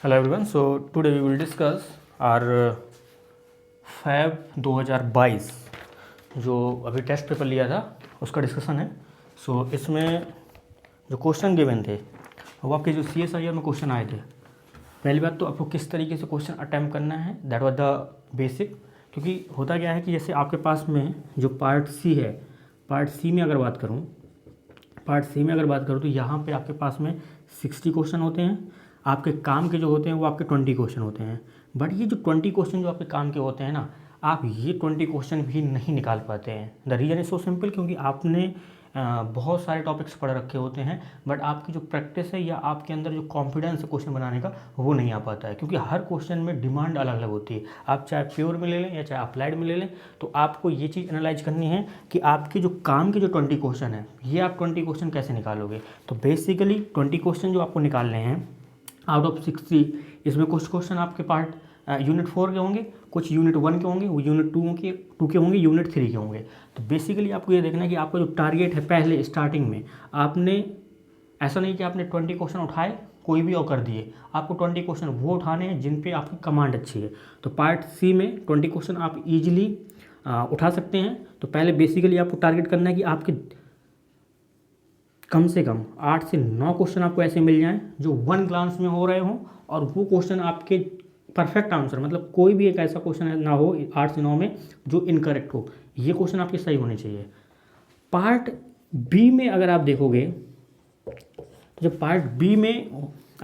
Hello everyone, so today we will discuss our fab 2022 जो अभी test paper लिया था उसका डिस्कशन है। सो इसमें जो क्वेश्चन गिवन थे वो आपके जो CSIR में क्वेश्चन आए थे। पहली बात तो आपको किस तरीके से क्वेश्चन अटैम्प्ट करना है, दैट वाज द बेसिक। क्योंकि होता क्या है कि जैसे आपके पास में जो पार्ट सी है, पार्ट सी में अगर बात करूँ तो यहाँ पे आपके पास में 60 क्वेश्चन होते हैं। आपके काम के जो होते हैं वो आपके 20 क्वेश्चन होते हैं। बट ये जो 20 क्वेश्चन जो आपके काम के होते हैं ना, आप ये 20 क्वेश्चन भी नहीं निकाल पाते हैं। The reason is so simple, क्योंकि आपने बहुत सारे टॉपिक्स पढ़ रखे होते हैं, बट आपकी जो प्रैक्टिस है या आपके अंदर जो कॉन्फिडेंस है क्वेश्चन बनाने का वो नहीं आ पाता है। क्योंकि हर क्वेश्चन में डिमांड अलग अलग होती है। आप चाहे प्योर में ले लें या चाहे अप्लाइड में ले लें, तो आपको ये चीज़ एनालाइज करनी है कि आपके जो काम के जो 20 क्वेश्चन है ये आप 20 क्वेश्चन कैसे निकालोगे। तो बेसिकली 20 क्वेश्चन जो आपको निकालने हैं आउट ऑफ 60, इसमें कुछ क्वेश्चन आपके पार्ट यूनिट 4 के होंगे, कुछ यूनिट 1 के होंगे, वो यूनिट 2 के होंगे, यूनिट 3 के होंगे। तो बेसिकली आपको ये देखना है कि आपका जो टारगेट है पहले स्टार्टिंग में, आपने ऐसा नहीं कि आपने 20 क्वेश्चन उठाए कोई भी और कर दिए। आपको 20 क्वेश्चन वो उठाने हैं जिन पे आपकी कमांड अच्छी है। तो पार्ट सी में 20 क्वेश्चन आप ईजिली उठा सकते हैं। तो पहले बेसिकली आपको टारगेट करना है कि आपके कम से कम 8 से 9 क्वेश्चन आपको ऐसे मिल जाएं जो वन ग्लांस में हो रहे हों, और वो क्वेश्चन आपके परफेक्ट आंसर, मतलब कोई भी एक ऐसा क्वेश्चन ना हो 8 से 9 में जो इनकरेक्ट हो। ये क्वेश्चन आपके सही होने चाहिए। पार्ट बी में अगर आप देखोगे तो जब पार्ट बी में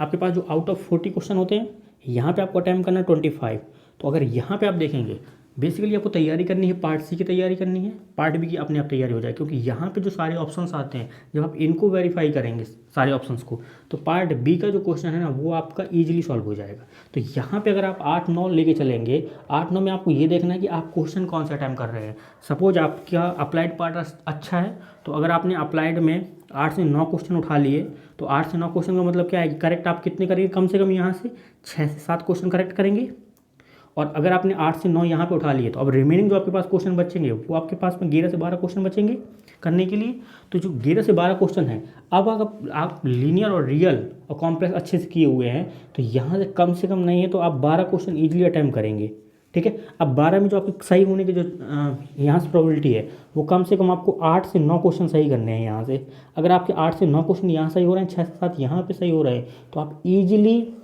आपके पास जो आउट ऑफ 40 क्वेश्चन होते हैं, यहाँ पे आपको अटैम्प्ट करना है 25। तो अगर यहाँ पे आप देखेंगे बेसिकली आपको तैयारी करनी है, पार्ट सी की तैयारी करनी है, पार्ट बी की अपने आप तैयारी हो जाए। क्योंकि यहाँ पे जो सारे ऑप्शंस आते हैं, जब आप इनको वेरीफाई करेंगे सारे ऑप्शंस को, तो पार्ट बी का जो क्वेश्चन है ना वो आपका ईजिली सॉल्व हो जाएगा। तो यहाँ पे अगर आप 8-9 लेके चलेंगे, 8-9 में आपको ये देखना है कि आप क्वेश्चन कौन सा अटैम्प्ट कर रहे हैं। सपोज आपका अप्लाइड पार्ट अच्छा है, तो अगर आपने अप्लाइड में 8 से 9 क्वेश्चन उठा लिए, तो 8 से 9 क्वेश्चन का मतलब क्या है कि करेक्ट आप कितने करेंगे, कम से कम यहाँ से 6 से 7 क्वेश्चन करेक्ट करेंगे। और अगर आपने 8 से 9 यहाँ पे उठा लिए, तो अब रिमेनिंग जो आपके पास क्वेश्चन बचेंगे वो आपके पास में 11 से 12 क्वेश्चन बचेंगे करने के लिए। तो जो 11 से 12 क्वेश्चन है, अब अगर आप लीनियर और रियल और कॉम्प्लेक्स अच्छे से किए हुए हैं, तो यहाँ से कम नहीं है तो आप 12 क्वेश्चन ईजिली अटैम्प्ट करेंगे। ठीक है। अब 12 में जो आपके सही होने की जो यहाँ से प्रोबेबिलिटी है, वो कम से कम आपको 8 से 9 क्वेश्चन सही करने हैं यहाँ से। अगर आपके 8 से 9 क्वेश्चन यहाँ सही हो रहे हैं, 6 से 7 यहाँ पे सही हो रहे हैं, तो आप ईजिली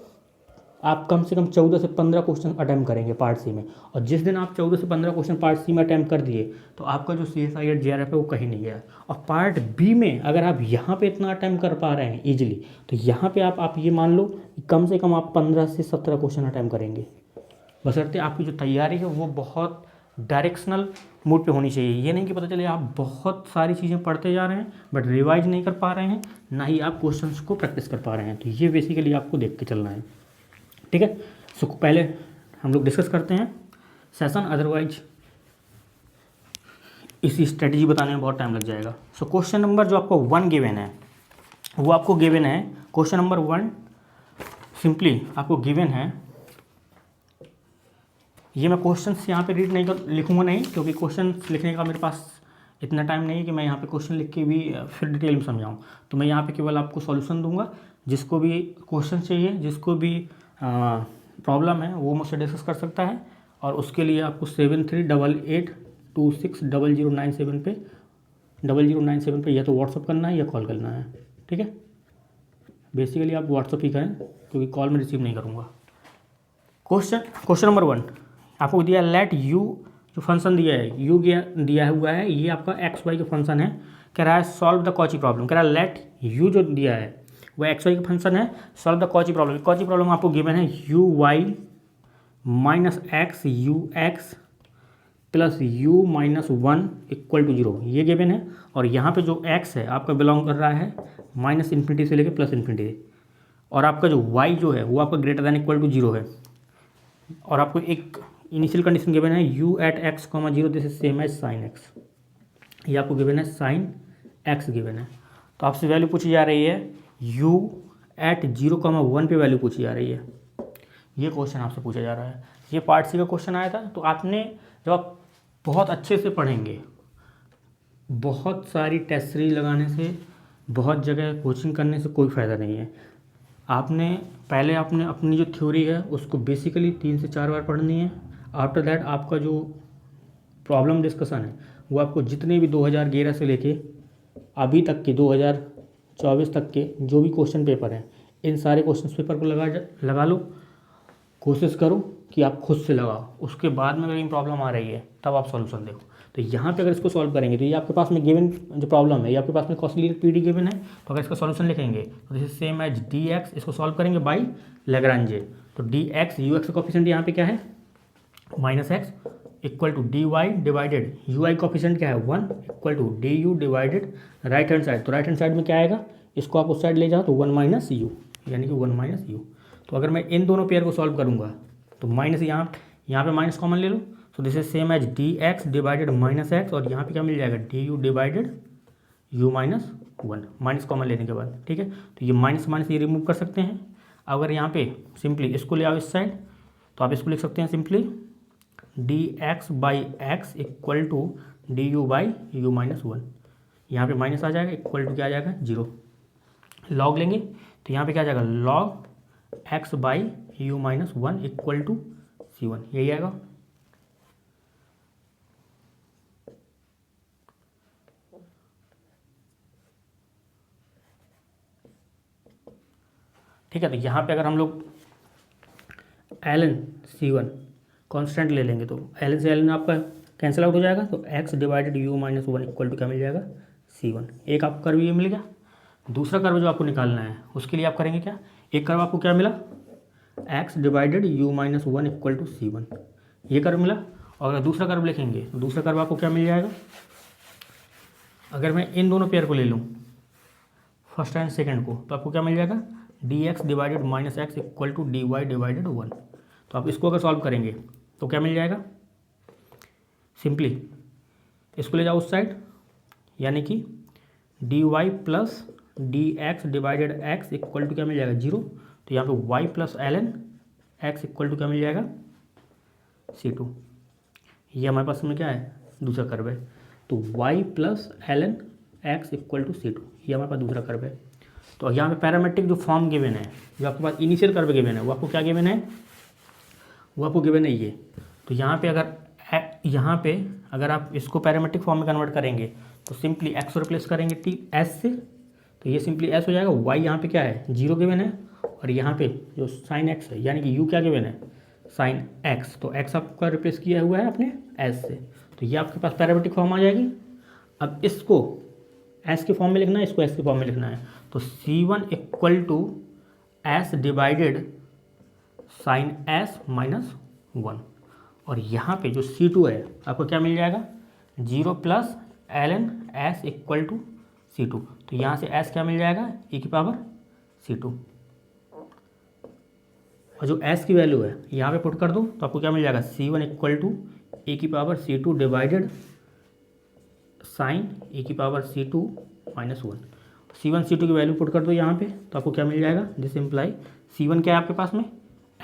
आप कम से कम 14 से 15 क्वेश्चन अटैम्प्ट करेंगे पार्ट सी में। और जिस दिन आप 14 से 15 क्वेश्चन पार्ट सी में अटैम्प्ट कर दिए, तो आपका जो CSIR JRF है वो कहीं नहीं गया। और पार्ट बी में अगर आप यहाँ पे इतना अटैम्प्ट कर पा रहे हैं ईजिली, तो यहाँ पे आप ये मान लो कि कम से कम आप 15 से 17 क्वेश्चन अटैम्प्ट करेंगे। बशर्ते आपकी जो तैयारी है वो बहुत डायरेक्शनल मूड पे होनी चाहिए। ये नहीं कि पता चले आप बहुत सारी चीज़ें पढ़ते जा रहे हैं बट रिवाइज नहीं कर पा रहे हैं, ना ही आप क्वेश्चंस को प्रैक्टिस कर पा रहे हैं। तो ये बेसिकली आपको देख के चलना है। ठीक है। सो पहले हम लोग डिस्कस करते हैं सेशन, अदरवाइज इसी स्ट्रेटजी बताने में बहुत टाइम लग जाएगा। सो क्वेश्चन नंबर जो आपको 1 गिवन है, वो आपको गिवन है क्वेश्चन नंबर 1 सिंपली आपको गिवन है। ये मैं क्वेश्चन यहाँ पे रीड नहीं कर लिखूँगा नहीं, क्योंकि क्वेश्चन लिखने का मेरे पास इतना टाइम नहीं है कि मैं यहाँ पे क्वेश्चन लिख के भी फिर डिटेल में समझाऊँ। तो मैं यहाँ पे केवल आपको सॉल्यूशन दूंगा। जिसको भी क्वेश्चन चाहिए, जिसको भी प्रॉब्लम है, वो मुझसे डिस्कस कर सकता है। और उसके लिए आपको 7388260097 पे 0097 पे या तो व्हाट्सअप करना है या कॉल करना है। ठीक है। बेसिकली आप व्हाट्सअप ही करें, क्योंकि कॉल में रिसीव नहीं करूँगा। क्वेश्चन नंबर 1 आपको दिया लेट यू, जो फंक्शन दिया है यू दिया हुआ है, ये आपका XY का फंक्शन है। कह रहा है सॉल्व द कॉची प्रॉब्लम। कह रहा है लेट यू जो दिया है वो XY का फंक्शन है, solve the Cauchy problem. Cauchy problem आपको गिवन है UY minus x UX plus U minus 1 equal to 0, ये गिवन है। और यहाँ पे जो X है आपका बिलोंग कर रहा है माइनस इन्फिनिटी से लेकर प्लस इन्फिनिटी, और आपका जो Y जो है वो आपका ग्रेटर दैन इक्वल टू 0 है। और आपको एक इनिशियल कंडीशन गिवन है U at x, 0 this is same as sine x। ये आपको गिवन है साइन x गिवन है। तो आपसे वैल्यू पूछी जा रही है U एट 0,1 पे वैल्यू पूछी जा रही है। ये क्वेश्चन आपसे पूछा जा रहा है। ये पार्ट सी का क्वेश्चन आया था। तो आपने जब आप बहुत अच्छे से पढ़ेंगे, बहुत सारी टेस्ट सीरीज लगाने से, बहुत जगह कोचिंग करने से कोई फ़ायदा नहीं है। आपने पहले आपने अपनी जो थ्योरी है उसको बेसिकली 3 से 4 बार पढ़नी है। आफ्टर दैट आपका जो प्रॉब्लम डिस्कशन है वो आपको जितने भी 2011 से लेके अभी तक के 2024 तक के जो भी क्वेश्चन पेपर हैं, इन सारे क्वेश्चन पेपर को लगा लो। कोशिश करो कि आप खुद से लगाओ, उसके बाद में अगर इन प्रॉब्लम आ रही है तब आप सॉल्यूशन देखो। तो यहाँ पे अगर इसको सॉल्व करेंगे तो ये आपके पास में गिवन जो प्रॉब्लम है, ये आपके पास में कॉस्टली पीडी गिवन है, तो अगर इसका सॉल्यूशन लिखेंगे तो this is same as d x, इसको सॉल्व करेंगे बाई लैग्रांजे। तो डी एक्स यू एक्स का कॉफिशेंट यहाँ पे क्या है minus x equal to d y divided u i coefficient क्या है 1 equal to d u divided right hand side. तो राइट हैंड साइड में क्या आएगा, इसको आप उस साइड ले जाओ तो 1 माइनस यू, यानी कि 1 माइनस यू। तो अगर मैं इन दोनों पेयर को सॉल्व करूँगा तो माइनस यहाँ पे माइनस कॉमन ले लो, तो this is same as d x divided minus x, और यहाँ पे क्या मिल जाएगा d u divided u minus 1, minus common लेने के बाद। ठीक है, तो ये माइनस माइनस ये रिमूव कर सकते हैं। अगर यहाँ पे सिंपली इसको ले आओ इस साइड, तो आप इसको लिख सकते हैं simply d x by x equal to d u by u minus 1। यहाँ पे माइनस आ जाएगा, इक्वल टू क्या आ जाएगा 0। लॉग लेंगे तो यहाँ पे क्या आ जाएगा log x by u minus 1 equal to C1, यही आएगा। ठीक है, तो यहाँ पे अगर हम लोग ln C1 कांस्टेंट ले लेंगे तो ln से ln आपका कैंसिल आउट हो जाएगा, तो x divided u minus 1 equal to क्या मिल जाएगा C1। एक आपको कर्व ये मिल गया। दूसरा कर्व जो आपको निकालना है उसके लिए आप करेंगे क्या, एक कर्व आपको क्या मिला x divided u minus 1 equal to C1, ये कर्व मिला। और अगर दूसरा कर्व लिखेंगे तो दूसरा कर्व आपको क्या मिल जाएगा, अगर मैं इन दोनों पेयर को ले लूँ फर्स्ट एंड सेकंड को, तो आपको क्या मिल जाएगा d x divided minus x equal to d y divided 1। तो आप इसको अगर सॉल्व करेंगे तो क्या मिल जाएगा, सिंपली इसको ले जाओ उस साइड, यानी कि d y plus d x divided x equal to क्या मिल जाएगा 0। तो यहाँ पे y plus ln x equal to क्या मिल जाएगा C2। ये हमारे पास में क्या है दूसरा कर्व है, तो y plus ln x equal to C2, ये हमारे पास दूसरा कर्व है। तो यहाँ पे पैरामेट्रिक जो फॉर्म गिवन है, जो आपके पास इनिशियल कर्व गिवन है, वो आपको क्या गिवन है, वो आपको गिवन है ये। तो यहाँ पे अगर आप इसको पैरामेट्रिक फॉर्म में कन्वर्ट करेंगे तो सिंपली x को रिप्लेस करेंगे s से, तो ये सिंपली s हो जाएगा। y यहाँ पे क्या है 0 गिवन है, और यहाँ पे जो साइन x है यानी कि u क्या गिवन है साइन x, तो x आपका रिप्लेस किया हुआ है अपने s से, तो ये आपके पास पैरामेट्रिक फॉर्म आ जाएगी। अब इसको s के फॉर्म में लिखना है, इसको s के फॉर्म में लिखना है, तो C1 equal to s divided sine s minus 1, और यहाँ पे जो C2 है आपको क्या मिल जाएगा 0 plus ln s equal to C2। तो यहाँ से s क्या मिल जाएगा e की पावर C2, और जो s की वैल्यू है यहाँ पे पुट कर दो तो आपको क्या मिल जाएगा C1 इक्वल टू e की power C2 divided sine e की power C2 minus 1। C1 C2 की वैल्यू पुट कर दो यहाँ पे, तो आपको क्या मिल जाएगा, दिस इम्प्लाई C1 क्या है आपके पास में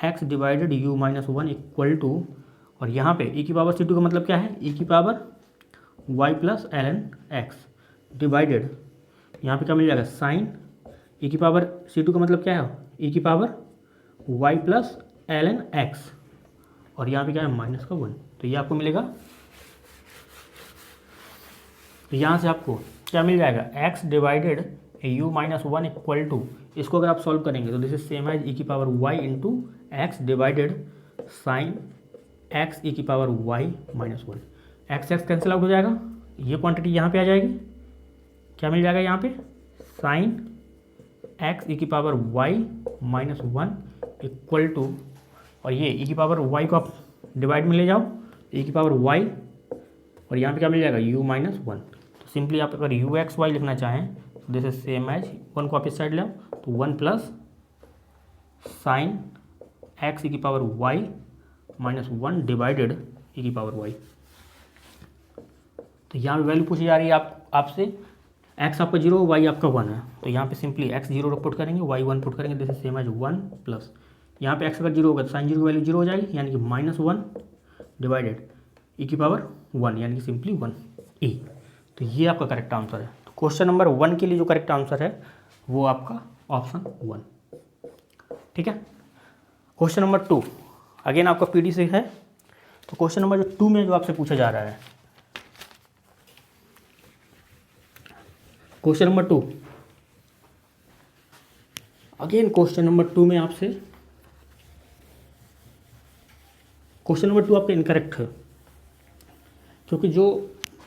x divided u minus 1 equal to, और यहाँ पे e की पावर C2 का मतलब क्या है e की power y plus ln x divided, यहाँ पे क्या मिल जाएगा साइन e की पावर C2 का मतलब क्या है e की power y plus ln x, और यहाँ पे क्या है माइनस का 1। तो ये आपको मिलेगा, तो यहाँ से आपको क्या मिल जाएगा x divided u minus 1 equal to, इसको अगर आप सॉल्व करेंगे तो this is same as e की power y into x divided sine x e की power y minus 1। X x cancel out हो जाएगा, ये क्वांटिटी यहाँ पे आ जाएगी, क्या मिल जाएगा यहाँ पे साइन x e की power y minus 1 equal to, और ये e की पावर y को आप डिवाइड में ले जाओ e की पावर y, और यहाँ पे क्या मिल जाएगा u माइनस 1। तो सिंपली आप अगर u एक्स वाई लिखना चाहें तो दिस इज सेम एज 1 को आप इस साइड ले आओ, तो 1 प्लस साइन x e की power y minus 1 divided e की पावर y। तो यहाँ पे वैल्यू पूछी जा रही है आपसे, x आपका 0 y आपका 1 है, तो यहाँ पे सिंपली x 0 पुट करेंगे y 1 पुट करेंगे, this is same as 1 plus, यहाँ पे x अगर 0 होगा तो साइन 0 की वैल्यू 0 हो जाएगी, यानी कि माइनस 1 डिवाइडेड e की पावर 1, यानी कि सिंपली 1 e। तो ये आपका करेक्ट आंसर है। तो क्वेश्चन नंबर 1 के लिए जो करेक्ट आंसर है वो आपका ऑप्शन 1। ठीक है। क्वेश्चन नंबर 2 अगेन आपका PD से है। तो क्वेश्चन नंबर 2 में जो आपसे पूछा जा रहा है, question number 2 again question number 2 में आपसे क्वेश्चन नंबर 2 आपका इनकरेक्ट है, क्योंकि जो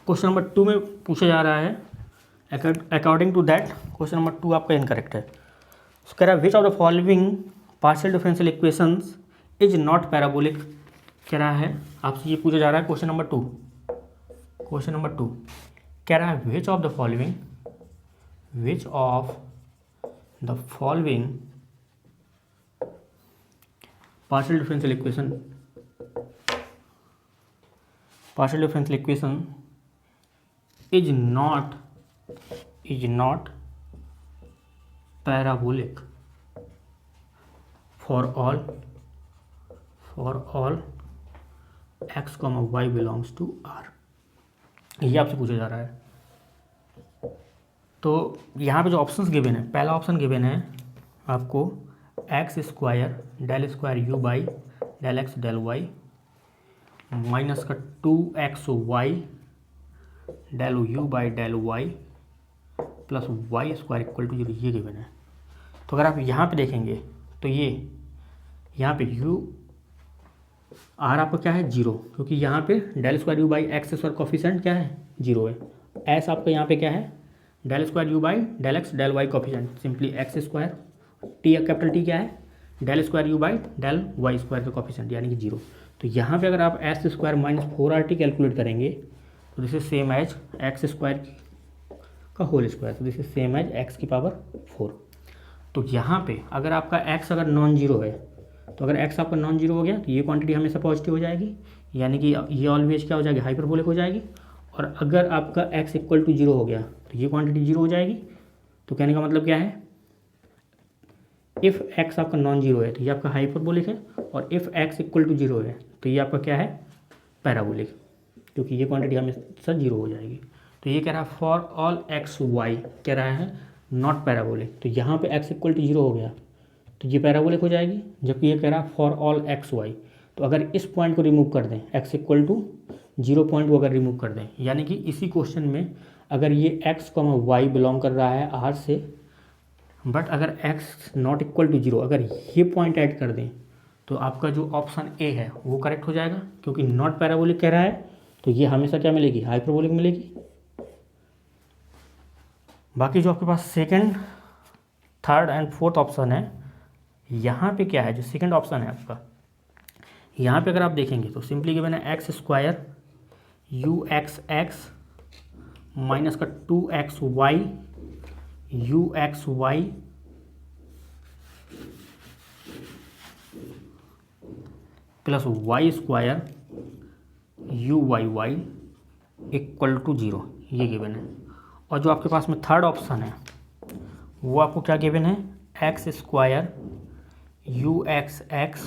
क्वेश्चन नंबर 2 में पूछा जा रहा है according to that question number 2 आपका इनकरेक्ट है। तो कह रहा है which of the following partial differential equations is not parabolic. कह रहा है आपसे ये पूछा जा रहा है क्वेश्चन नंबर 2 कह रहा है which of the following partial differential equation is not parabolic for all x, y belongs to R। ये आपसे पूछा जा रहा है। तो यहाँ पे जो ऑप्शंस गिवन है, पहला ऑप्शन गिवन है आपको x square del square u by del x del Y minus का 2xy del u by del y plus y square equal to 0, ये गिवन है। तो अगर आप यहाँ पे देखेंगे तो ये यहाँ पे यू आर आपका क्या है 0, क्योंकि यहाँ पे del square u by x square coefficient क्या है 0 है। एस आपका यहाँ पे क्या है del square u by del x del y coefficient simply x square, t capital T क्या है del square u by del y square का कॉफिशेंट यानी कि 0। तो यहाँ पे अगर आप S square minus 4RT calculate करेंगे तो this is same as x square का होल स्क्वायर, तो this is same as x की पावर 4। तो यहाँ पे अगर आपका एक्स अगर नॉन जीरो है, तो अगर एक्स आपका नॉन जीरो हो गया तो ये क्वांटिटी हमेशा पॉजिटिव हो जाएगी, यानी कि ये ऑलवेज क्या हो जाएगी हाइपरबोलिक हो जाएगी। और अगर आपका एक्स इक्वल टू 0 हो गया तो ये क्वांटिटी 0 हो जाएगी। तो कहने का मतलब क्या है, इफ़ एक्स आपका नॉन जीरो है तो ये आपका हाइपरबोलिक है, और इफ़ एक्स इक्वल टू 0 है तो ये आपका क्या है पैराबोलिक, क्योंकि ये क्वांटिटी हमेशा 0 हो जाएगी। तो ये कह रहा है फॉर ऑल एक्स वाई कह रहा है नॉट पैराबोलिक। तो यहाँ पे एक्स इक्वल टू 0 हो गया तो ये पैराबोलिक हो जाएगी, जबकि ये कह रहा है फॉर ऑल एक्स वाई। तो अगर इस पॉइंट को रिमूव कर दें, एक्स इक्वल टू 0 पॉइंट को अगर रिमूव कर दें, यानी कि इसी क्वेश्चन में अगर ये एक्स वाई बिलोंग कर रहा है आर से, बट अगर एक्स नॉट इक्वल टू 0 अगर ये पॉइंट ऐड कर दें तो आपका जो ऑप्शन ए है वो करेक्ट हो जाएगा, क्योंकि नॉट पैराबोलिक कह रहा है तो ये हमेशा क्या मिलेगी हाइपरबोलिक मिलेगी। बाकी जो आपके पास second, third and fourth option है, यहाँ पे क्या है जो सेकंड ऑप्शन है आपका, यहाँ पे अगर आप देखेंगे तो सिंपली गिवन है x square u x x minus का 2xy u x y plus y square u y y equal to 0, ये गिवन है। और जो आपके पास में थर्ड ऑप्शन है वो आपको क्या गिवन है x square u x x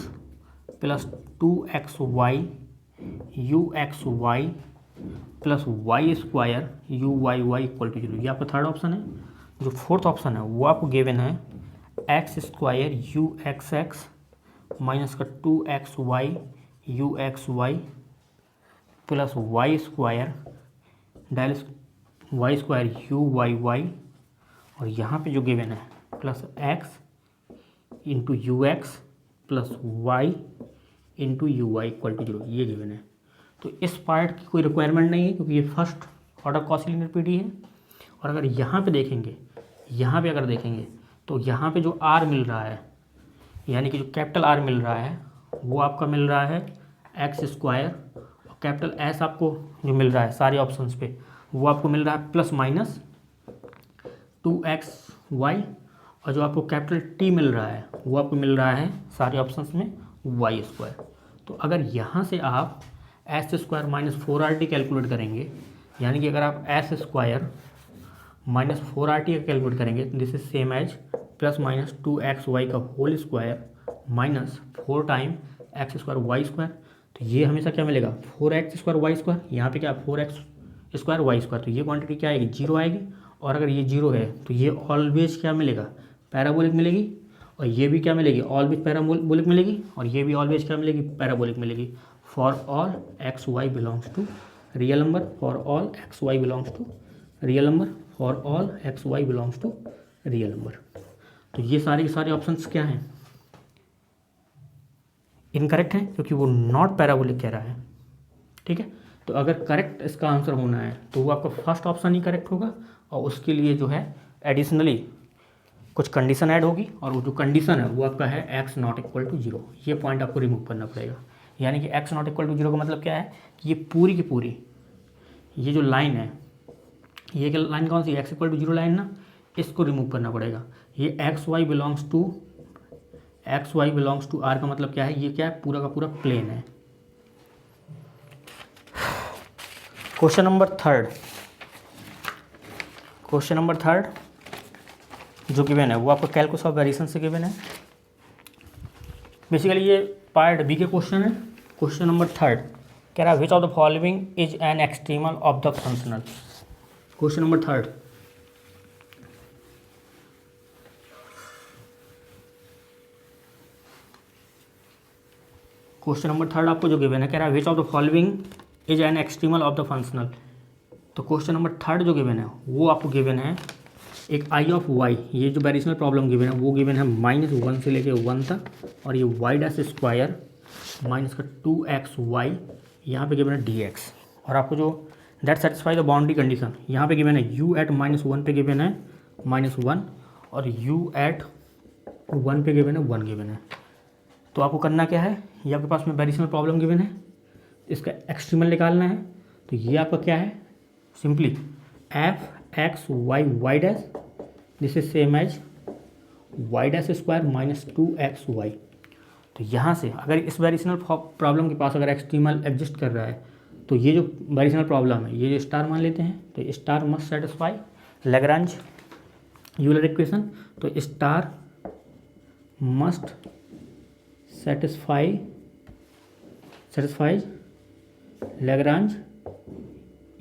plus 2xy u x y plus y square u y y equal to 0, ये आपका थर्ड ऑप्शन है। जो फोर्थ ऑप्शन है वो आपको गिवन है x square u x x minus का 2xy u x y plus y square del y square u y y, और यहाँ पे जो गिवन है plus x into u x plus y into u y equal to 0, ये given है। तो इस पार्ट की कोई रिक्वायरमेंट नहीं है, क्योंकि ये first order Cauchy linear PD है। और अगर यहाँ पे देखेंगे, यहाँ पे अगर देखेंगे तो यहाँ पे जो आर मिल रहा है, यानी कि जो कैपिटल आर मिल रहा है वो आपका मिल रहा है एक्स स्क्वायर, और कैपिटल एस आपको जो मिल रहा है सारे ऑप्शंस पे वो आपको मिल रहा है प्लस माइनस 2xy, और जो आपको कैपिटल टी मिल रहा है वो आपको मिल रहा है सारे ऑप्शंस में वाई स्क्वायर। तो अगर यहाँ से आप S square minus 4RT calculate करेंगे, यानी कि अगर आप एस स्क्वायर माइनस 4RT का कैलकुलेट करेंगे तो this is same as plus minus 2xy का whole square minus 4 time x square y square. तो ये हमेशा क्या मिलेगा 4x स्क्वायर वाई स्क्वायर, यहाँ पे क्या 4x स्क्वायर वाई स्क्वायर, तो ये क्वांटिटी क्या आएगी 0 आएगी। और अगर ये 0 है तो ये ऑलवेज क्या मिलेगा पैराबोलिक मिलेगी। और ये भी क्या मिलेगी, ऑलवेज पैराबोलिक मिलेगी, और ये भी ऑलवेज क्या मिलेगी, पैराबोलिक मिलेगी। For all x Y belongs to real number, for all x Y belongs to real number, for all x Y belongs to real number. तो ये सारे के सारे ऑप्शंस क्या हैं, इनकरेक्ट हैं, क्योंकि वो नॉट पैराबोलिक कह रहा है। ठीक है, तो अगर करेक्ट इसका आंसर होना है तो वो आपका फर्स्ट ऑप्शन ही करेक्ट होगा, और उसके लिए जो है एडिशनली कुछ कंडीशन ऐड होगी, और वो जो कंडीशन है वो आपका है x not equal to zero. ये पॉइंट आपको रिमूव करना पड़ेगा। यानी कि x not equal to zero का मतलब क्या है कि ये पूरी की पूरी ये जो लाइन है, ये लाइन कौन सी, X equal to zero line ना, इसको रिमूव करना पड़ेगा। ये X Y belongs to R का मतलब क्या है, ये क्या है, पूरा का पूरा प्लेन है। क्वेश्चन नंबर थर्ड जो गिवन है वो आपका कैलकुलस ऑफ वेरिएशन से गिवन है। बेसिकली ये पार्ट बी के क्वेश्चन है। क्वेश्चन नंबर थर्ड कह रहा है which of the following is an extremal of the functional. Question number third, आपको जो गिवन है कह रहा है which of the following is an extremal of the functional. तो क्वेश्चन नंबर थर्ड जो गिवन है वो आपको गिवन है एक आई ऑफ वाई, ये जो वेरिएशनल प्रॉब्लम गिवन है वो गिवन है -1 से लेके 1 तक, और ये वाई डैश स्क्वायर माइनस का 2xy यहाँ पे गिवन है dx, और आपको जो that satisfy the boundary condition यहाँ पे गिवन है u एट -1 पे गिवन है -1, और u एट 1 पे गिवन है 1 गिवन है। तो आपको करना क्या है, ये आपके पास में वेरिएशनल प्रॉब्लम गिवन है, इसका एक्सट्रीमल निकालना है। तो ये आपका क्या है, simply f x y y dash, this is same as y dash square minus 2xy। तो यहाँ से अगर इस वेरिएशनल प्रॉब्लम के पास अगर एक्सट्रीमल एग्जिस्ट कर रहा है, तो ये जो वेरिएशनल प्रॉब्लम है ये जो स्टार मान लेते हैं, तो star must satisfy Lagrange Euler equation. तो star must satisfies Lagrange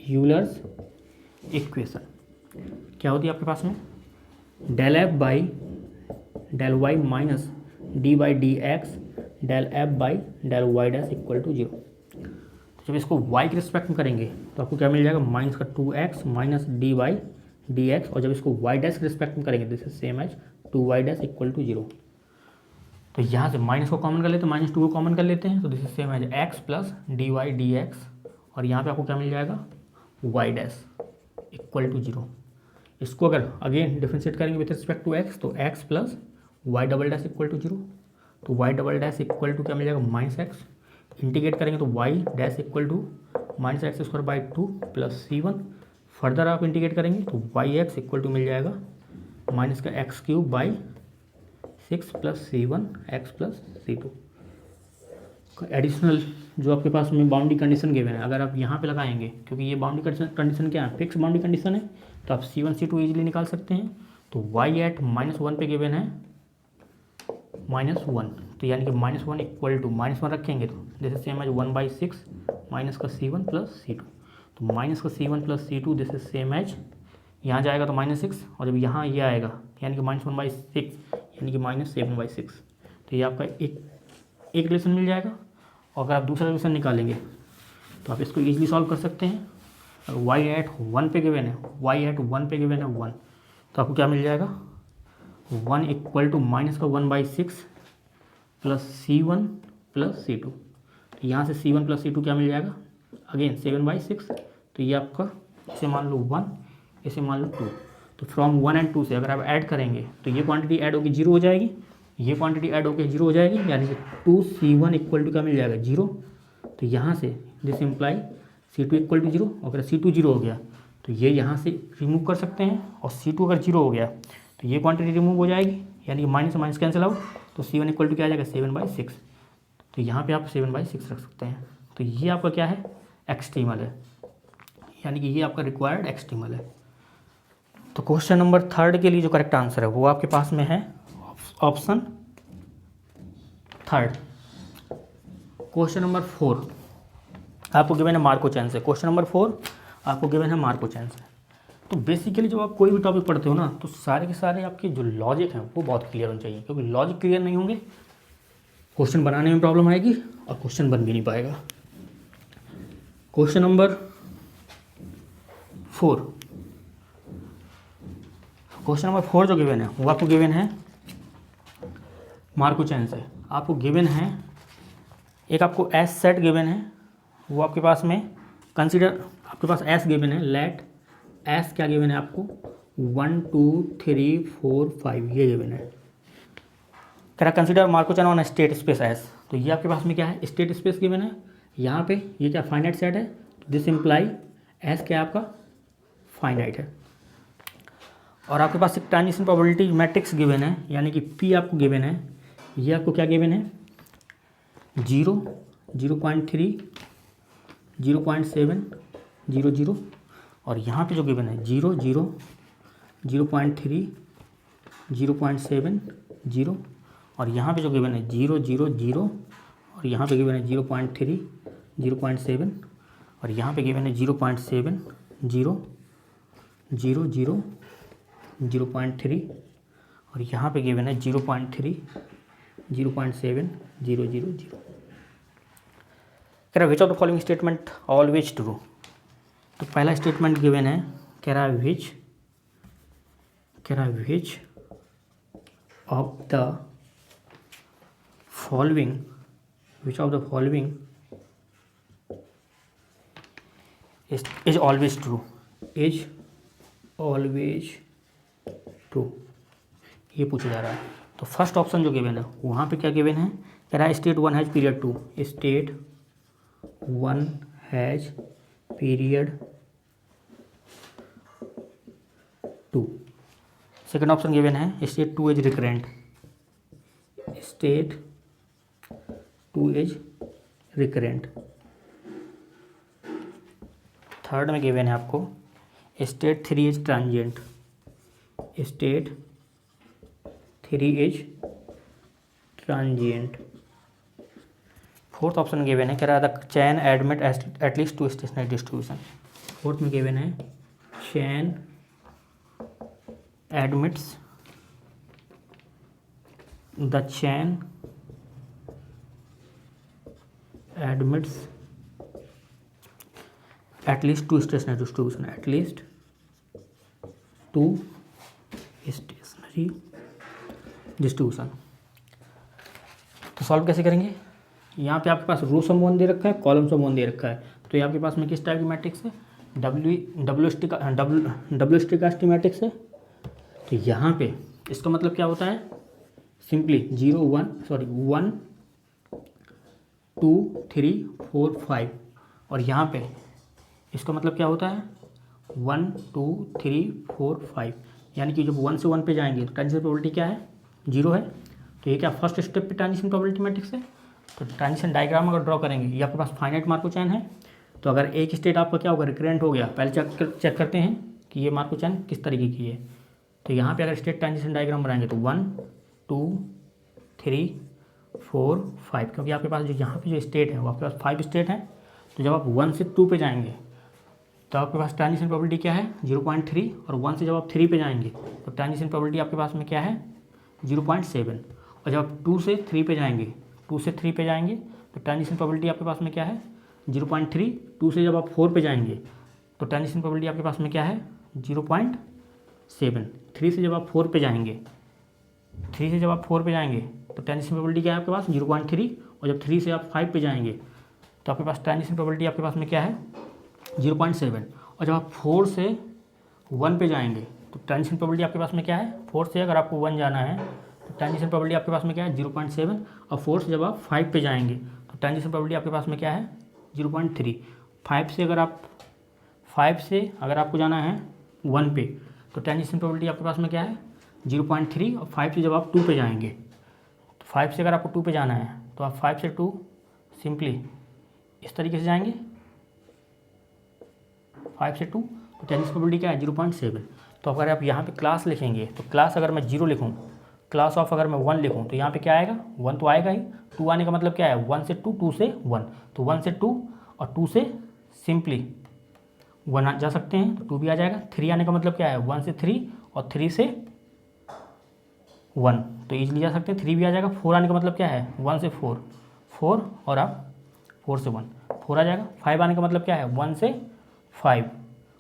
Euler's equation. क्या होती है आपके पास में, del F by del Y minus D by D X del F by del Y dash equal to zero. जब इसको y के रिस्पेक्ट में करेंगे तो आपको क्या मिल जाएगा, माइनस का 2x minus d Y D x, और जब इसको y डैश के रिस्पेक्ट में करेंगे this is same as 2y dash equal to zero. तो यहाँ से माइनस को कॉमन कर लेते हैं, -2 को कॉमन कर लेते हैं, तो this is same as x plus D Y D x, और यहाँ पे आपको क्या मिल जाएगा, y dash equal to zero. इसको अगर अगेन डिफ्रेंशिएट करेंगे विथ रिस्पेक्ट टू x, तो x plus Y double dash equal to zero. तो Y double dash equal to क्या मिल जाएगा, -x, इंटीग्रेट करेंगे तो Y dash equal to -x² by 2 plus c1। Further आप इंटीग्रेट करेंगे तो वाई एक्स इक्वल टू मिल जाएगा माइनस का x³ by 6 plus c1 x plus c2। Additional जो आपके पास में बाउंड्री कंडीशन गिवन है, अगर आप यहाँ पे लगाएंगे, क्योंकि ये बाउंड्री कंडीशन क्या है, फिक्स बाउंड्री कंडीशन है, तो आप c1 c2 इजीली निकाल सकते हैं। तो y एट -1 पे गिवन है -1, तो यानी कि -1 इक्वल टू -1 रखेंगे तो this is same as 1/6 minus का c1 प्लस c2। तो माइनस का c1 plus c2 this is same as, यहाँ जाएगा तो -6, और जब यहाँ ये आएगा यानी कि -1/6 यानी कि -7/6। तो ये आपका एक रिलेशन मिल जाएगा। और अगर आप दूसरा रिलेशन निकालेंगे तो आप इसको ईजिली सॉल्व कर सकते हैं। अगर y एट 1 पे गिवन है, y एट 1 पे गिवन है 1, तो आपको क्या मिल जाएगा, 1 इक्वल टू माइनस का 1/6 प्लस c1 प्लस c2। तो यहाँ से c1 प्लस c2 क्या मिल जाएगा, अगेन 7/6। तो ये आपका, इसे मान लो 1, इसे मान लो 2। तो फ्रॉम 1 एंड 2 से अगर आप ऐड करेंगे तो ये क्वांटिटी ऐड होगी 0 हो जाएगी, ये क्वांटिटी ऐड होकर 0 हो जाएगी, यानी कि 2c1 इक्वल टू क्या मिल जाएगा, 0। तो यहाँ से this imply c2 equal to 0। अगर c2 0 हो गया तो ये यहाँ से रिमूव कर सकते हैं, और c2 अगर 0 हो गया तो ये क्वांटिटी रिमूव हो जाएगी, यानी कि माइनस माइनस कैंसिल आउट। तो c1 इक्वल टू क्या आ जाएगा, 7/6। तो यहाँ पे आप 7/6 रख सकते हैं। तो ये आपका क्या है, एक्सट्रीमल है, यानी कि ये आपका रिक्वायर्ड एक्सट्रीमल है। तो क्वेश्चन नंबर थर्ड के लिए जो करेक्ट आंसर है वो आपके पास में है ऑप्शन थर्ड। क्वेश्चन नंबर 4 आपको गिवन है मार्को चैन से। क्वेश्चन नंबर 4 आपको गिवन है मार्को चैन से। तो बेसिकली जब आप कोई भी टॉपिक पढ़ते हो ना, तो सारे के सारे आपके जो लॉजिक हैं वो बहुत क्लियर होने चाहिए, क्योंकि लॉजिक क्लियर नहीं होंगे क्वेश्चन बनाने में प्रॉब्लम आएगी और क्वेश्चन बन भी नहीं पाएगा। क्वेश्चन नंबर 4, क्वेश्चन नंबर 4 जो गिवन है वो आपको गिवन है मार्कोचैन से। आपको गिवन है एक, आपको एस सेट गिवन है, वो आपके पास में कंसीडर, आपके पास एस गिवन है, लेट एस क्या गिवन है आपको 1 2 3 4 5 ये गिवन है। कह रहा consider Markov chain on state space S, तो ये आपके पास में क्या है, स्टेट स्पेस गिवन है। यहाँ पे ये क्या फाइनाइट सेट है, दिस इम्प्लाई एस क्या आपका फाइनाइट है। और आपके पास एक ट्रांजिशन प्रोबेबिलिटी मैट्रिक्स गिवन है, यानी कि पी आपको गिवन है। ये आपको क्या गिवन है 0 0.3 0.7 0 0, और यहाँ पे जो गिवन है 0 0 0.3 0.7 0, और यहाँ पे जो गिवन है 0 0 0, और यहाँ पे गिवन है 0.3 0.7, और यहाँ पे गिवन है 0.7 0 0 0 0.3, और यहाँ पे गिवन है 0.3 0.7 0 0 0। कह रहा विच of the following statement always true, तो पहला स्टेटमेंट गिवन है, कह रहा विच of the following is always true, is always true, ये पूछा जा रहा है। तो फर्स्ट ऑप्शन जो गिवन है वहाँ पे क्या गिवन है, कह रहा है state 1 has period 2, state 1 has period 2। Second option given है state 2 is recurrent, state 2 is recurrent. Third में गिवन है आपको state 3 is transient, state 3 is transient. Fourth option given है, कह रहा है the chain admit at least 2 stationary distribution. Fourth में given है chain admits the chain admits at least 2 stationary distribution, at least 2 stationary distribution। तो solve कैसे करेंगे, यहाँ पे आपके पास रो सम वन दे रखा है, कॉलम सम वन दे रखा है, तो ये आपके पास में किस टाइप की मैट्रिक्स है, डब्ल्यू स्टिकास्टिक मैट्रिक्स है। तो यहाँ पे इसका मतलब क्या होता है, सिंपली 1 2 3 4 5, और यहाँ पे इसका मतलब क्या होता है 1 2 3 4 5, यानी कि जब 1 से 1 पे जाएंगे तो ट्रांजिशन प्रोबेबिलिटी क्या है 0 है। तो ये क्या फर्स्ट स्टेप पे ट्रांजिशन प्रोबेबिलिटी मैट्रिक्स है। तो ट्रांजिशन डायग्राम अगर ड्रॉ करेंगे, ये आपके पास फाइनाइट मार्कोचैन है, तो अगर एक स्टेट आपका क्या होगा रिकरेंट हो गया, पहले चेक करते हैं कि ये मार्कोचैन किस तरीके की है। तो यहाँ पे अगर स्टेट ट्रांजिशन डायग्राम बनाएंगे तो 1 2 3 4 5, क्योंकि आपके पास जो यहाँ पे जो स्टेट है वो आपके पास 5 स्टेट हैं। तो जब आप 1 से 2 पे जाएंगे तो आपके पास ट्रांजिशन प्रोबेबिलिटी क्या है 0.3, और 1 से जब आप 3 पे जाएंगे तो ट्रांजिशन प्रोबेबिलिटी आपके पास में क्या है 0.7, और जब आप 2 से 3 पे जाएंगे तो ट्रांजिशन प्रोबेबिलिटी आपके पास में क्या है 0.3। 2 से जब आप 4 पे जाएंगे तो ट्रांजिशन प्रोबेबिलिटी आपके पास में क्या है 0.7। 3 से जब आप 4 पे जाएंगे तो ट्रांजिशन प्रोबेबिलिटी क्या है आपके पास 0.3, और जब 3 से आप 5 पे जाएंगे तो आपके पास ट्रांजिशन प्रोबेबिलिटी आपके पास में क्या है 0.7, और जब आप 4 से 1 पे जाएंगे तो ट्रांजिशन प्रोबेबिलिटी आपके पास में क्या है 4 से अगर आपको 1 जाना है तो ट्रांजिशन प्रोबेबिलिटी आपके पास में क्या है 0.7, और 4 से जब आप 5 पे जाएंगे तो ट्रांजिशन प्रोबेबिलिटी आपके पास में क्या है 0.3। 5 से अगर आपको जाना है 1 पे तो ट्रांजिशन प्रोबेबिलिटी आपके पास में क्या है 0.3, और 5 से जब आप 2 पे जाएंगे तो 5 से अगर आपको 2 पे जाना है तो आप 5 से 2 सिंपली इस तरीके से जाएंगे 5 से 2, तो ट्रांजिशन प्रोबेबिलिटी क्या है 0.7। तो अगर आप यहाँ पे क्लास लिखेंगे तो क्लास अगर मैं 0 लिखूँ, क्लास ऑफ अगर मैं 1 लिखूँ तो यहाँ पे क्या आएगा 1 तो आएगा ही। 2 आने का मतलब क्या है 1 से 2, 2 से 1, तो 1 से 2 और 2 से सिंपली 1 जा सकते हैं तो 2 भी आ जाएगा। 3 आने का मतलब क्या है, 1 से 3 और 3 से 1, तो ईजिली जा सकते हैं, 3 भी आ जाएगा। 4 आने का मतलब क्या है, 1 से 4, 4 और आप 4 से 1, 4 आ जाएगा। 5 आने का मतलब क्या है, 1 से 5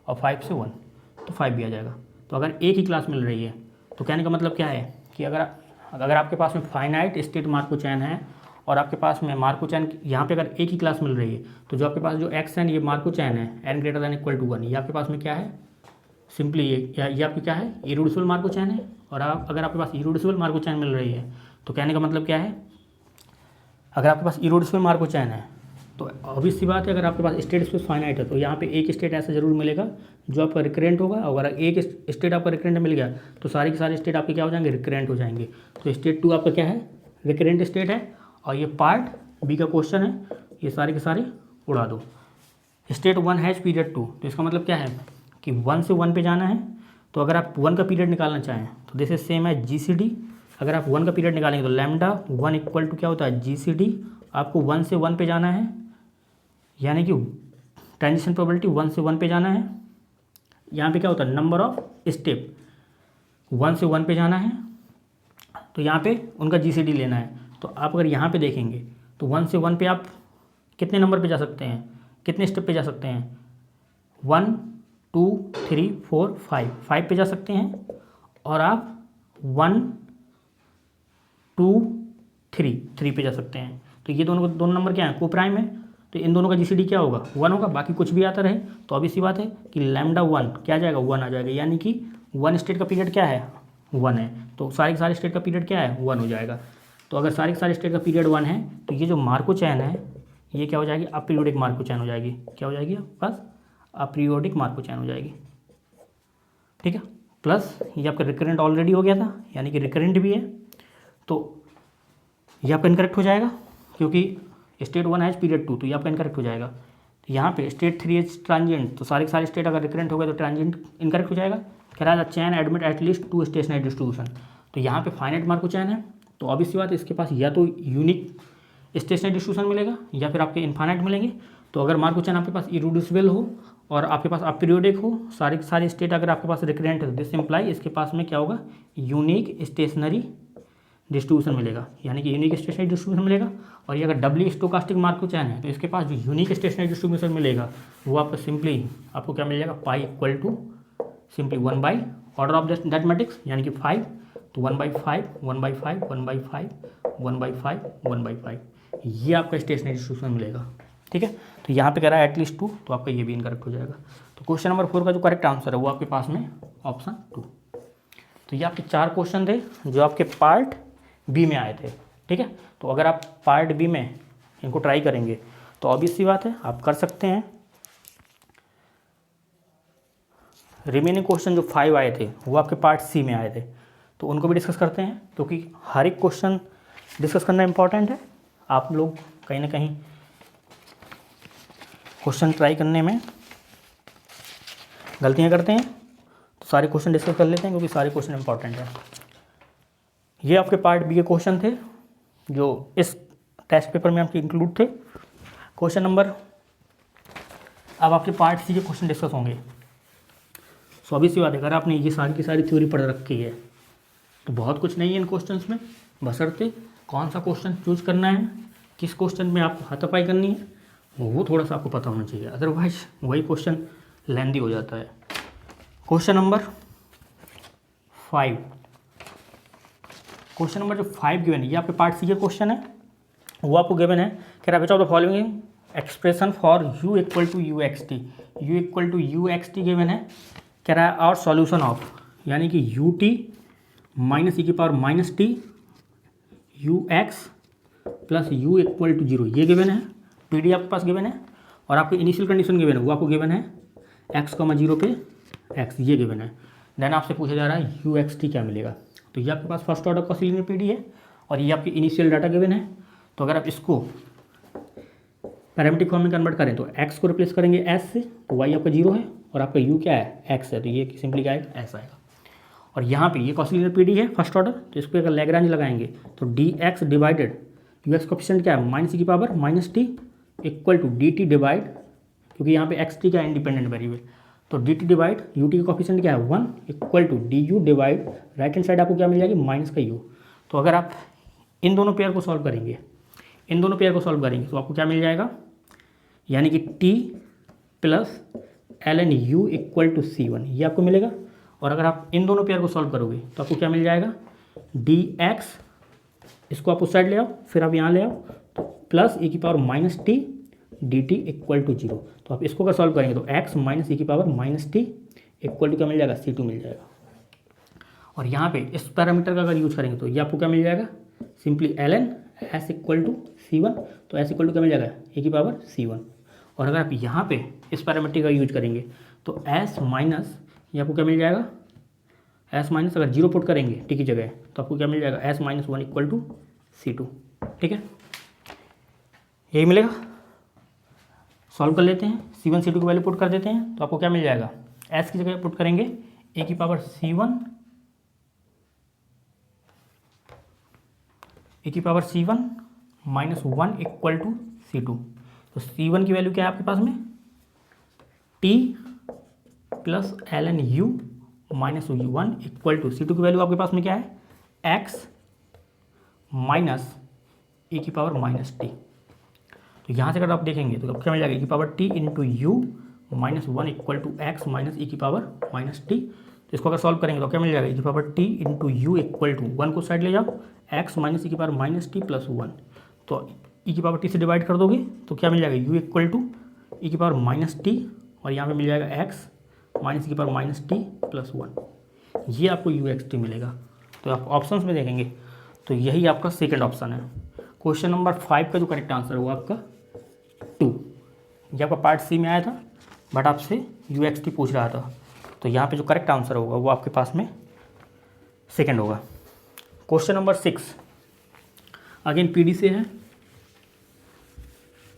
और 5 से 1, तो 5 भी आ जाएगा। तो अगर एक ही क्लास मिल रही है तो कहने का मतलब क्या है कि अगर आपके पास में फाइनाइट स्टेट मार्को चैन है और आपके पास में मार्को चैन यहाँ पे अगर एक ही क्लास मिल रही है तो जो आपके पास जो एक्स एन ये मार्को चैन है n greater than equal to 1, ये आपके पास में क्या है, सिंपली ये आपकी क्या है, इरेड्यूसिबल मार्को चैन है। और अगर आपके पास इरेड्यूसिबल मार्को चैन मिल रही है तो कहने का मतलब क्या है, अगर आपके पास इरेड्यूसिबल मार्को चैन है तो ऑब्वियस सी बात है, अगर आपके पास स्टेट स्पेस फाइनाइट है तो यहाँ पे एक स्टेट ऐसा जरूर मिलेगा जो आपका रिकरेंट होगा। और अगर एक स्टेट आपका रिकरेंट मिल गया तो सारे के सारे स्टेट आपके क्या हो जाएंगे, रिकरेंट हो जाएंगे। तो स्टेट 2 आपका क्या है, रिकरेंट स्टेट है। और ये पार्ट बी का क्वेश्चन है, ये सारे के सारे उड़ा दो। स्टेट 1 हैज पीरियड 2, तो इसका मतलब क्या है कि 1 से 1 पे जाना है। तो अगर आप 1 का पीरियड निकालना चाहें तो दिस इज सेम है GCD। अगर आप 1 का पीरियड निकालेंगे तो लैम्डा 1 इक्वल टू क्या होता है, GCD। आपको 1 से 1 पे जाना है, यानी कि ट्रांजिशन प्रोबेबिलिटी 1 से 1 पे जाना है। यहाँ पे क्या होता है, नंबर ऑफ स्टेप 1 से 1 पे जाना है, तो यहाँ पे उनका GCD लेना है। तो आप अगर यहाँ पे देखेंगे तो 1 से 1 पे आप कितने नंबर पे जा सकते हैं, कितने स्टेप पे जा सकते हैं, 1 2 3 4 5 पे जा सकते हैं। और आप 1 2 3 पे जा सकते हैं। तो ये दोनों नंबर क्या है, को प्राइम है, तो इन दोनों का GCD क्या होगा, 1 होगा। बाकी कुछ भी आता रहे तो अभी सी बात है कि लैम्डा 1 क्या आ जाएगा, 1 आ जाएगा। यानी कि 1 स्टेट का पीरियड क्या है, 1 है, तो सारे के सारे स्टेट का पीरियड क्या है, 1 हो जाएगा। तो अगर सारे के सारे स्टेट का पीरियड 1 है तो ये जो मार्को चैन है ये क्या हो जाएगी, अपीरियोडिक मार्को चैन हो जाएगी। क्या हो जाएगी आपके पास, अपीरियोडिक मार्को चैन हो जाएगी, ठीक है। प्लस ये आपका रिकरेंट ऑलरेडी हो गया था, यानी कि रिकरेंट भी है, तो ये आपका इनकरेक्ट हो जाएगा क्योंकि स्टेट 1 हैज पीरियड 2, तो ये आपका इनकरेक्ट हो जाएगा। तो यहाँ पे स्टेट 3 इज ट्रांजिएंट, तो सारे के सारे स्टेट अगर रिकरेंट हो गए तो ट्रांजिएंट इनकरेक्ट हो जाएगा। कह रहा है चैन एडमिट एटलीस्ट 2 स्टेशनरी डिस्ट्रीब्यूशन, तो यहाँ पे फाइनाइट मार्को चैन है, तो ऑब्वियस सी बात है इसके पास या तो यूनिक स्टेशनरी डिस्ट्रीब्यूशन मिलेगा या फिर आपके इनफाइनाइट मिलेंगे। तो अगर मार्को चैन आपके पास इरेड्यूसिबल हो और आपके पास अपीरियोडिक हो, सारे के सारे स्टेट अगर आपके पास रिकरेंट है, दिस इम्प्लाई इसके पास में क्या होगा, यूनिक स्टेशनरी डिस्ट्रीब्यूशन मिलेगा, यानी कि यूनिक स्टेशनरी डिस्ट्रीब्यूशन मिलेगा। और ये अगर डबली स्टोकास्टिक मार्को चैन है तो इसके पास जो यूनिक स्टेशनरी डिस्ट्रीब्यूशन मिलेगा वो आपको सिंपली आपको क्या मिल जाएगा, pi equal to simply 1 by order of that matrix, यानी कि 5, तो 1/5 1/5 1/5 1/5 1/5, ये आपका स्टेशनरी डिस्ट्रीब्यूशन मिलेगा, ठीक है। तो यहाँ पे कह रहा है एटलीस्ट 2, तो आपका ये भी इनकरेक्ट हो जाएगा। तो क्वेश्चन नंबर 4 का जो करेक्ट आंसर है वो आपके पास में ऑप्शन 2। तो ये आपके 4 क्वेश्चन थे जो आपके पार्ट बी में आए थे, ठीक है। तो अगर आप पार्ट बी में इनको ट्राई करेंगे तो ऑब्वियस सी बात है आप कर सकते हैं। रिमेनिंग क्वेश्चन जो 5 आए थे वो आपके पार्ट सी में आए थे, तो उनको भी डिस्कस करते हैं, क्योंकि हर एक क्वेश्चन डिस्कस करना इंपॉर्टेंट है। आप लोग कहीं ना कहीं क्वेश्चन ट्राई करने में गलतियां करते हैं, तो सारे क्वेश्चन डिस्कस कर लेते हैं क्योंकि सारे क्वेश्चन इंपॉर्टेंट हैं। ये आपके पार्ट बी के क्वेश्चन थे जो इस टेस्ट पेपर में आपके इंक्लूड थे। क्वेश्चन नंबर, अब आपके पार्ट सी के क्वेश्चन डिस्कस होंगे। सो अभी सी बात है, अगर आपने ये सारी की सारी थ्योरी पढ़ रखी है तो बहुत कुछ नहीं है इन क्वेश्चंस में, बशर्ते कौन सा क्वेश्चन चूज करना है, किस क्वेश्चन में आपको हाथापाई करनी है, वो थोड़ा सा आपको पता होना चाहिए, अदरवाइज वही क्वेश्चन लेंदी हो जाता है। क्वेश्चन नंबर 5, क्वेश्चन नंबर जो 5 गिवन है ये आपके पार्ट सी के क्वेश्चन है, वो आपको गिवन है। कह रहा है of the following expression for u equal to u x t given है। कह रहा है और सॉल्यूशन ऑफ, यानी कि यू टी माइनस ई की power minus t u x plus u equal to 0 ये गिवन है, पी डी आपके पास गिवन है। और आपको इनिशियल कंडीशन गिवन है वो आपको गिवन है x,0 पे x ये गिवन है। देन आपसे पूछा जा रहा है यू एक्स टी क्या मिलेगा, तो ये आपके पास फर्स्ट ऑर्डर का लीनियर पीडी है और ये आपकी इनिशियल डाटा गिवन है। तो अगर आप इसको पैरामीट्रिक फॉर्म में कन्वर्ट करें तो x को रिप्लेस करेंगे s से, तो y आपका 0 है और आपका u क्या है, x है, तो ये सिंपली क्या आएगा, s आएगा। और यहाँ पे ये कॉस्लिनियर पीडी है फर्स्ट ऑर्डर, तो इसको अगर लैग्रांज लगाएंगे तो dx divided u x coefficient क्या है, माइनस की power minus t equal to d t divide, क्योंकि यहाँ पे एक्स टी क्या इंडिपेंडेंट वेरिएबल, तो d t divide u t का कॉफिशेंट क्या है 1 equal to d u divide right hand side आपको क्या मिल जाएगी माइनस का यू। तो अगर आप इन दोनों पेयर को सॉल्व करेंगे तो आपको क्या मिल जाएगा, यानी कि t plus l n u equal to c one, ये आपको मिलेगा। और अगर आप इन दोनों पेयर को सॉल्व करोगे तो आपको क्या मिल जाएगा, डी एक्स, इसको आप उस साइड ले आओ, फिर आप यहाँ ले आओ, तो प्लस e की power minus t d t equal to zero. तो आप इसको अगर सॉल्व करेंगे तो x माइनस ई की power minus t equal to क्या मिल जाएगा, C2 मिल जाएगा। और यहाँ पे इस पैरामीटर का अगर यूज करेंगे तो ये आपको क्या मिल जाएगा, simply l n s equal to C1, तो एस इक्वल टू क्या मिल जाएगा e की पावर C1। और अगर आप यहाँ पे इस पैरामीटर का यूज करेंगे तो s माइनस ये आपको क्या मिल जाएगा, s माइनस अगर जीरो पुट करेंगे टी की जगह तो आपको क्या मिल जाएगा, s minus 1 equal to C2। ठीक है, यही मिलेगा। सॉल्व कर लेते हैं, C1 C2 की वैल्यू पुट कर देते हैं तो आपको क्या मिल जाएगा, s की जगह पुट करेंगे a की power C1 minus 1 equal to C2। तो C1 की वैल्यू क्या है आपके पास में, t plus l n u minus 1 equal to C2 की वैल्यू आपके पास में क्या है, x माइनस e की पावर माइनस टी। तो यहाँ से अगर आप देखेंगे तो क्या मिल जाएगा, e की पावर t into u minus 1 equal to x minus e की पावर माइनस टी। तो इसको अगर सॉल्व करेंगे तो क्या मिल जाएगा, e की पावर t into u equal to 1 को साइड ले जाओ, x माइनस e की पावर माइनस टी प्लस 1। तो e की पावर t से डिवाइड कर दोगे तो क्या मिल जाएगा, u इक्वल टू e की पावर माइनस टी, और यहाँ पे मिल जाएगा x माइनस e की पावर माइनस टी प्लस 1। ये आपको u एक्स टी मिलेगा। तो आप ऑप्शंस में देखेंगे तो यही आपका सेकंड ऑप्शन है। क्वेश्चन नंबर 5 का जो करेक्ट आंसर है वो आपका 2। ये आपका पार्ट सी में आया था बट आपसे यू एक्स टी पूछ रहा था, तो यहाँ पे जो करेक्ट आंसर होगा वो आपके पास में सेकंड होगा। क्वेश्चन नंबर 6 अगेन पीडी से है,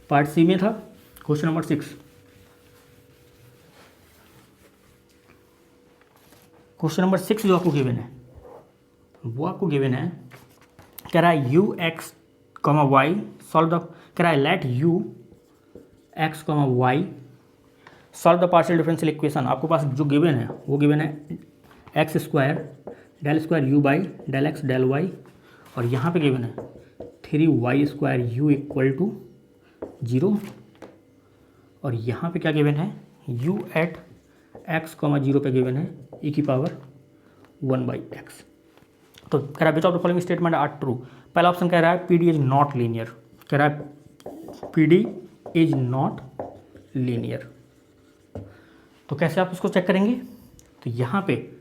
पार्ट सी में था। क्वेश्चन नंबर 6, क्वेश्चन नंबर 6 जो आपको गिवन है वो आपको गिवन है, कह रहा है u x comma y solve the, कह रहा है let u x comma y solve the partial differential equation. आपके पास जो गिवन है वो गिवन है x square del square u by del x del y, और यहाँ पे गिवन है 3y square you equal to 0, और यहाँ पे क्या गिवन है, u एट x कॉमा 0 पे गिवन है e की पावर 1/x। तो कह रहा है which of the following statement are true. पहला ऑप्शन कह रहा है P D is not linear, कह रहा है P D is not linear. तो कैसे आप उसको चेक करेंगे, तो यहाँ पे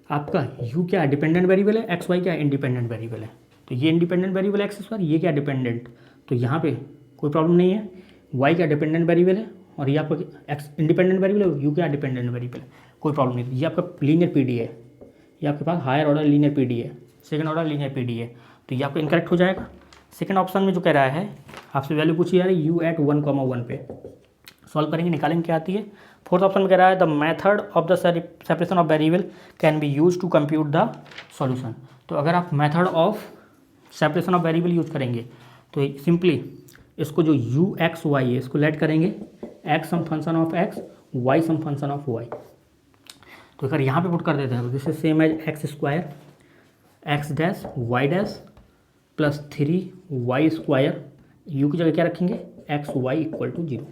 आपका u क्या है, डिपेंडेंट वेरिएबल है, एक्स वाई क्या है, इंडिपेंडेंट वेरिएबल है। तो ये इंडिपेंडेंट वेरिएबल है एक्स स्क्वायर, ये क्या डिपेंडेंट, तो यहाँ पे कोई प्रॉब्लम नहीं है। y क्या डिपेंडेंट वेरिएबल है और ये आपका एक्स इंडिपेंडेंट वेरिएबल है, u क्या डिपेंडेंट वेरिएबल है, कोई प्रॉब्लम नहीं। ये आपका लीनियर पीडी है, ये आपके पास हायर ऑर्डर लीनियर पीडी है, सेकंड ऑर्डर लीनियर पीडी है, तो ये आपका इनकरेक्ट हो जाएगा। सेकंड ऑप्शन में जो कह रहा है आपसे वैल्यू पूछी जा रही है u एट 1,1 पे, सॉल्व करेंगे निकालेंगे क्या आती है। फोर्थ ऑप्शन में कह रहा है the method of the separation of variable can be use to compute the solution. तो अगर आप method of separation of variable use करेंगे तो सिंपली इसको जो u एक्स वाई है इसको लेट करेंगे x some function of x, y some function of y। तो अगर यहाँ पे पुट कर देते हैं तो this is same as x square x dash Y dash plus 3y square, u की जगह क्या रखेंगे एक्स वाई इक्वल टू 0।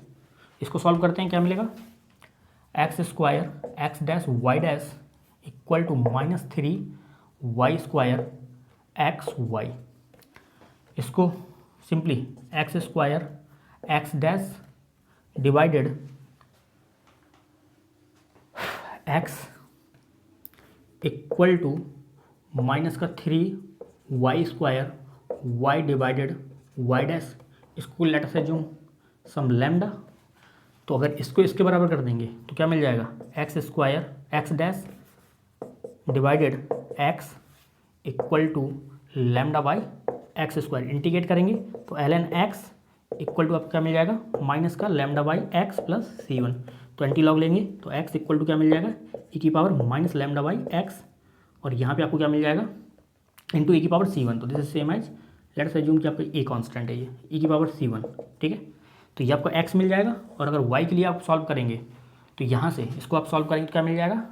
इसको सॉल्व करते हैं, क्या मिलेगा, X square x dash Y dash equal to minus 3y square X Y. इसको simply x square x dash divided x equal to minus का 3y square y divided Y dash, इसको let us assume some lambda. तो अगर इसको इसके बराबर कर देंगे तो क्या मिल जाएगा, x square x dash divided x equal to lambda by x square. Integrate करेंगे तो l n x equal to आपको क्या मिल जाएगा, माइनस का lambda by x plus C1। तो एंटी लॉग लेंगे तो एक्स इक्वल टू क्या मिल जाएगा, ई की power minus lambda by x, और यहाँ पे आपको क्या मिल जाएगा इंटू ई की पावर C1। तो this is same as let's assume कि आपका ए कांस्टेंट है, ये ई की पावर C1। ठीक है, तो ये आपको एक्स मिल जाएगा। और अगर वाई के लिए आप सॉल्व करेंगे तो यहाँ से इसको आप सॉल्व करेंगे तो क्या मिल जाएगा,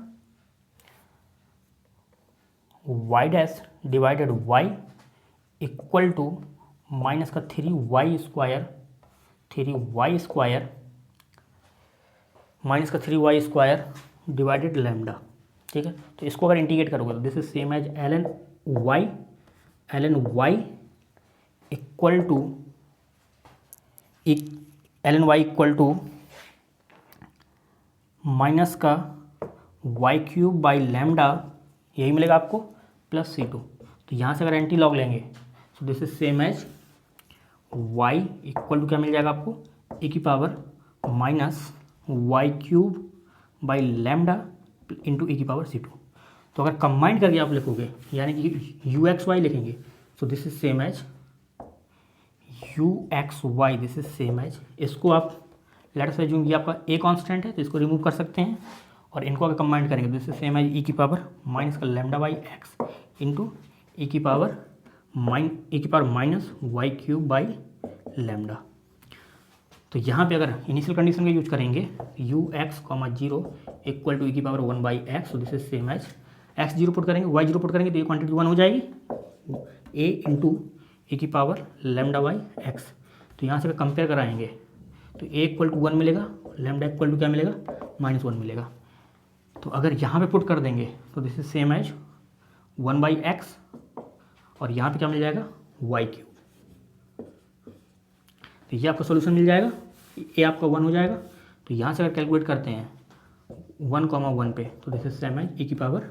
y dash divided y equal to minus का 3y स्क्वायर माइनस का 3y स्क्वायर डिवाइडेड लैम्डा। ठीक है, तो इसको अगर इंटीग्रेट करोगे तो this is same as ln y equal to minus का वाई क्यूब बाई लैम्डा, यही मिलेगा आपको, प्लस C2। तो यहाँ से अगर एंटी लॉग लेंगे तो this is same as y equal to क्या मिल जाएगा आपको, ए की power minus Y cube by lambda into ए की पावर C2। तो अगर कंबाइन करके आप लिखोगे यानी कि UXY लिखेंगे, तो this is same as UXY, this is same as, इसको आप लेट्स अज्यूम ये आपका ए कांस्टेंट है तो इसको रिमूव कर सकते हैं, और इनको अगर कंबाइन करेंगे this is same as e की पावर माइनस का लैम्डा बाई एक्स इंटू ए की power minus Y cube by lambda. तो यहाँ पे अगर इनिशियल कंडीशन का यूज करेंगे UX, 0 इक्वल टू ई की पावर 1 बाई एक्स, तो this is same as x 0 put करेंगे, वाई 0 पुट करेंगे तो ये क्वांटिटी 1 हो जाएगी, ए इंटू ए की पावर लैम्डा बाई एक्स। तो यहाँ से अगर कंपेयर कराएंगे तो ए इक्वल टू 1 मिलेगा, लैम्डा इक्वल टू क्या मिलेगा, -1 मिलेगा। तो अगर यहाँ पे पुट कर देंगे तो this is same as 1 by x, और यहाँ पे क्या मिल जाएगा, वाई क्यूब। तो ये आपका सोल्यूशन मिल जाएगा, ए आपका 1 हो जाएगा। तो यहाँ से अगर कैलकुलेट करते हैं 1, 1 पे, तो this is same as e की पावर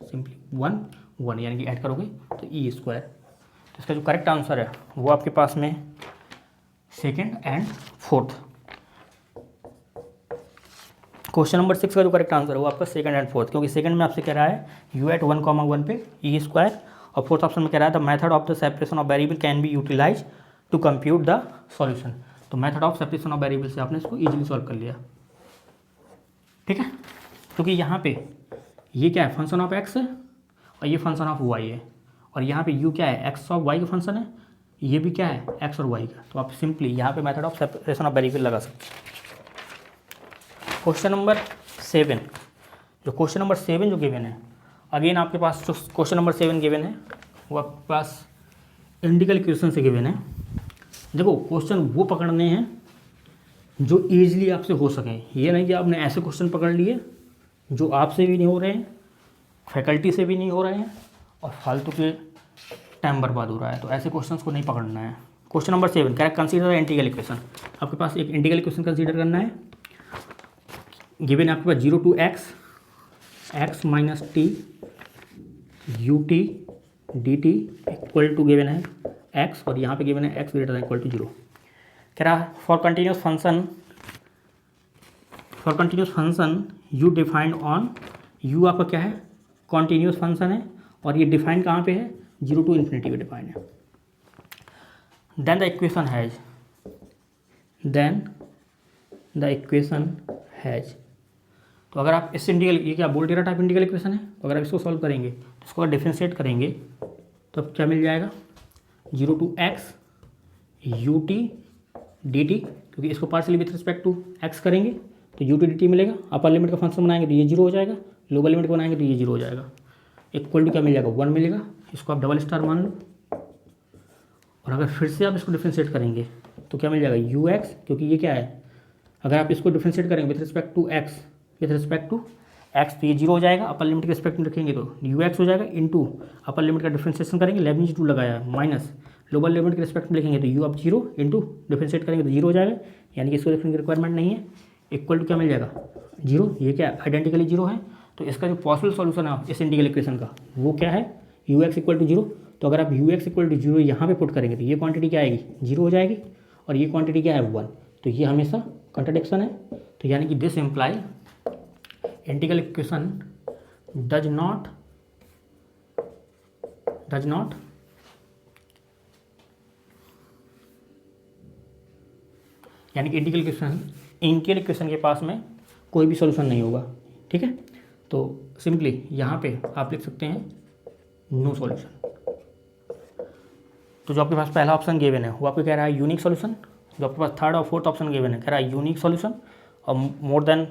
सिंपली 1 यानी कि ऐड करोगे तो ई स्क्वायर। तो इसका जो करेक्ट आंसर है वो आपके पास में second and fourth. Question number 6 का जो करेक्ट आंसर है वो आपका सेकंड एंड फोर्थ, क्योंकि सेकंड में आपसे कह रहा है u एट 1, 1 पे ई स्क्वायर, और फोर्थ ऑप्शन में कह रहा है the method of the separation of variable can be utilise to compute the solution. तो method of separation of variable से आपने इसको इजीली सॉल्व कर लिया। ठीक है, क्योंकि यहाँ पे ये क्या है, फंक्शन ऑफ एक्स है और ये फंक्शन ऑफ वाई है, और यहाँ पे u क्या है, एक्स ऑफ वाई का फंक्शन है, ये भी क्या है, एक्स और वाई का। तो आप सिंपली यहाँ पे method of separation of variable लगा सकते हैं। क्वेश्चन नंबर 7, जो क्वेश्चन नंबर 7 जो गिवन है, अगेन आपके पास जो क्वेश्चन नंबर 7 गिवन है वो आपके पास इंटीग्रल इक्वेशन से गिवन है। देखो क्वेश्चन वो पकड़ने हैं जो ईजिली आपसे हो सकें, ये नहीं कि आपने ऐसे क्वेश्चन पकड़ लिए जो आपसे भी नहीं हो रहे हैं, फैकल्टी से भी नहीं हो रहे हैं, और फालतू के टाइम बर्बाद हो रहा है। तो ऐसे क्वेश्चन को नहीं पकड़ना है। Question number 7 correct, consider integral equation. आपके पास एक इंटीग्रल इक्वेशन कंसीडर करना है, गिवन है आपके पास 0 to x minus t ut dt equal to given है x, और यहाँ पे गिवन है x greater than equal to 0। कह रहा है for continuous function u defined on, u आपका क्या है, कॉन्टीन्यूस फंक्शन है, और ये डिफाइंड कहाँ पे है, 0 टू इन्फिनिटी पे डिफाइंड है। देन द इक्वेशन हैज, तो अगर आप इस इंटीग्रल, ये क्या वोल्टेरा टाइप इंटीग्रल इक्वेशन है, तो अगर आप इसको सॉल्व करेंगे तो इसको अगर डिफ्रेंशिएट करेंगे तो अब क्या मिल जाएगा, 0 टू x ut dt, क्योंकि इसको partially with respect to x करेंगे तो ut dt मिलेगा। अपर लिमिट का फंक्शन बनाएंगे तो ये 0 हो जाएगा, लोअर लिमिट का बनाएंगे तो ये 0 हो जाएगा, इक्वल टू क्या मिल जाएगा, 1 मिलेगा। इसको आप डबल स्टार मान लो, और अगर फिर से आप इसको डिफ्रेंशिएट करेंगे तो क्या मिल जाएगा, ux, क्योंकि ये क्या है, अगर आप इसको डिफ्रेंशिएट करेंगे विथ रिस्पेक्ट टू x तो ये 0 हो जाएगा, अपर लिमिट के रिस्पेक्ट में रखेंगे तो ux हो जाएगा, इनटू अपर लिमिट का डिफ्रेंशिएशन करेंगे, लेबनीज टू लगाया, माइनस लोअर लिमिट के रिस्पेक्ट में लिखेंगे तो u अब 0 इंटू डिफ्रेंशिएट करेंगे तो 0 हो जाएगा, यानी कि इसको लिखने की रिक्वायरमेंट नहीं है, इक्वल टू क्या मिल जाएगा, 0। ये क्या आइडेंटिकली 0 है, तो इसका जो पॉसिबल सॉल्यूशन है इस इंटीग्रल इक्वेशन का वो क्या है, ux इक्वल टू 0। तो अगर आप ux इक्वल टू 0 यहाँ पे पुट करेंगे तो ये क्वांटिटी क्या आएगी, 0 हो जाएगी, और ये क्वांटिटी क्या है, 1। तो ये हमेशा कंट्राडिक्शन है। तो यानी कि this imply integral equation does not यानी कि इंटीग्रल इक्वेशन के पास में कोई भी सॉल्यूशन नहीं होगा। ठीक है, तो सिंपली यहाँ पे आप लिख सकते हैं नो सॉल्यूशन। तो जो आपके पास पहला ऑप्शन गिवन है वो आपको कह रहा है यूनिक सॉल्यूशन, जो आपके पास थर्ड और फोर्थ ऑप्शन गिवन है कह रहा है यूनिक सॉल्यूशन, और मोर देन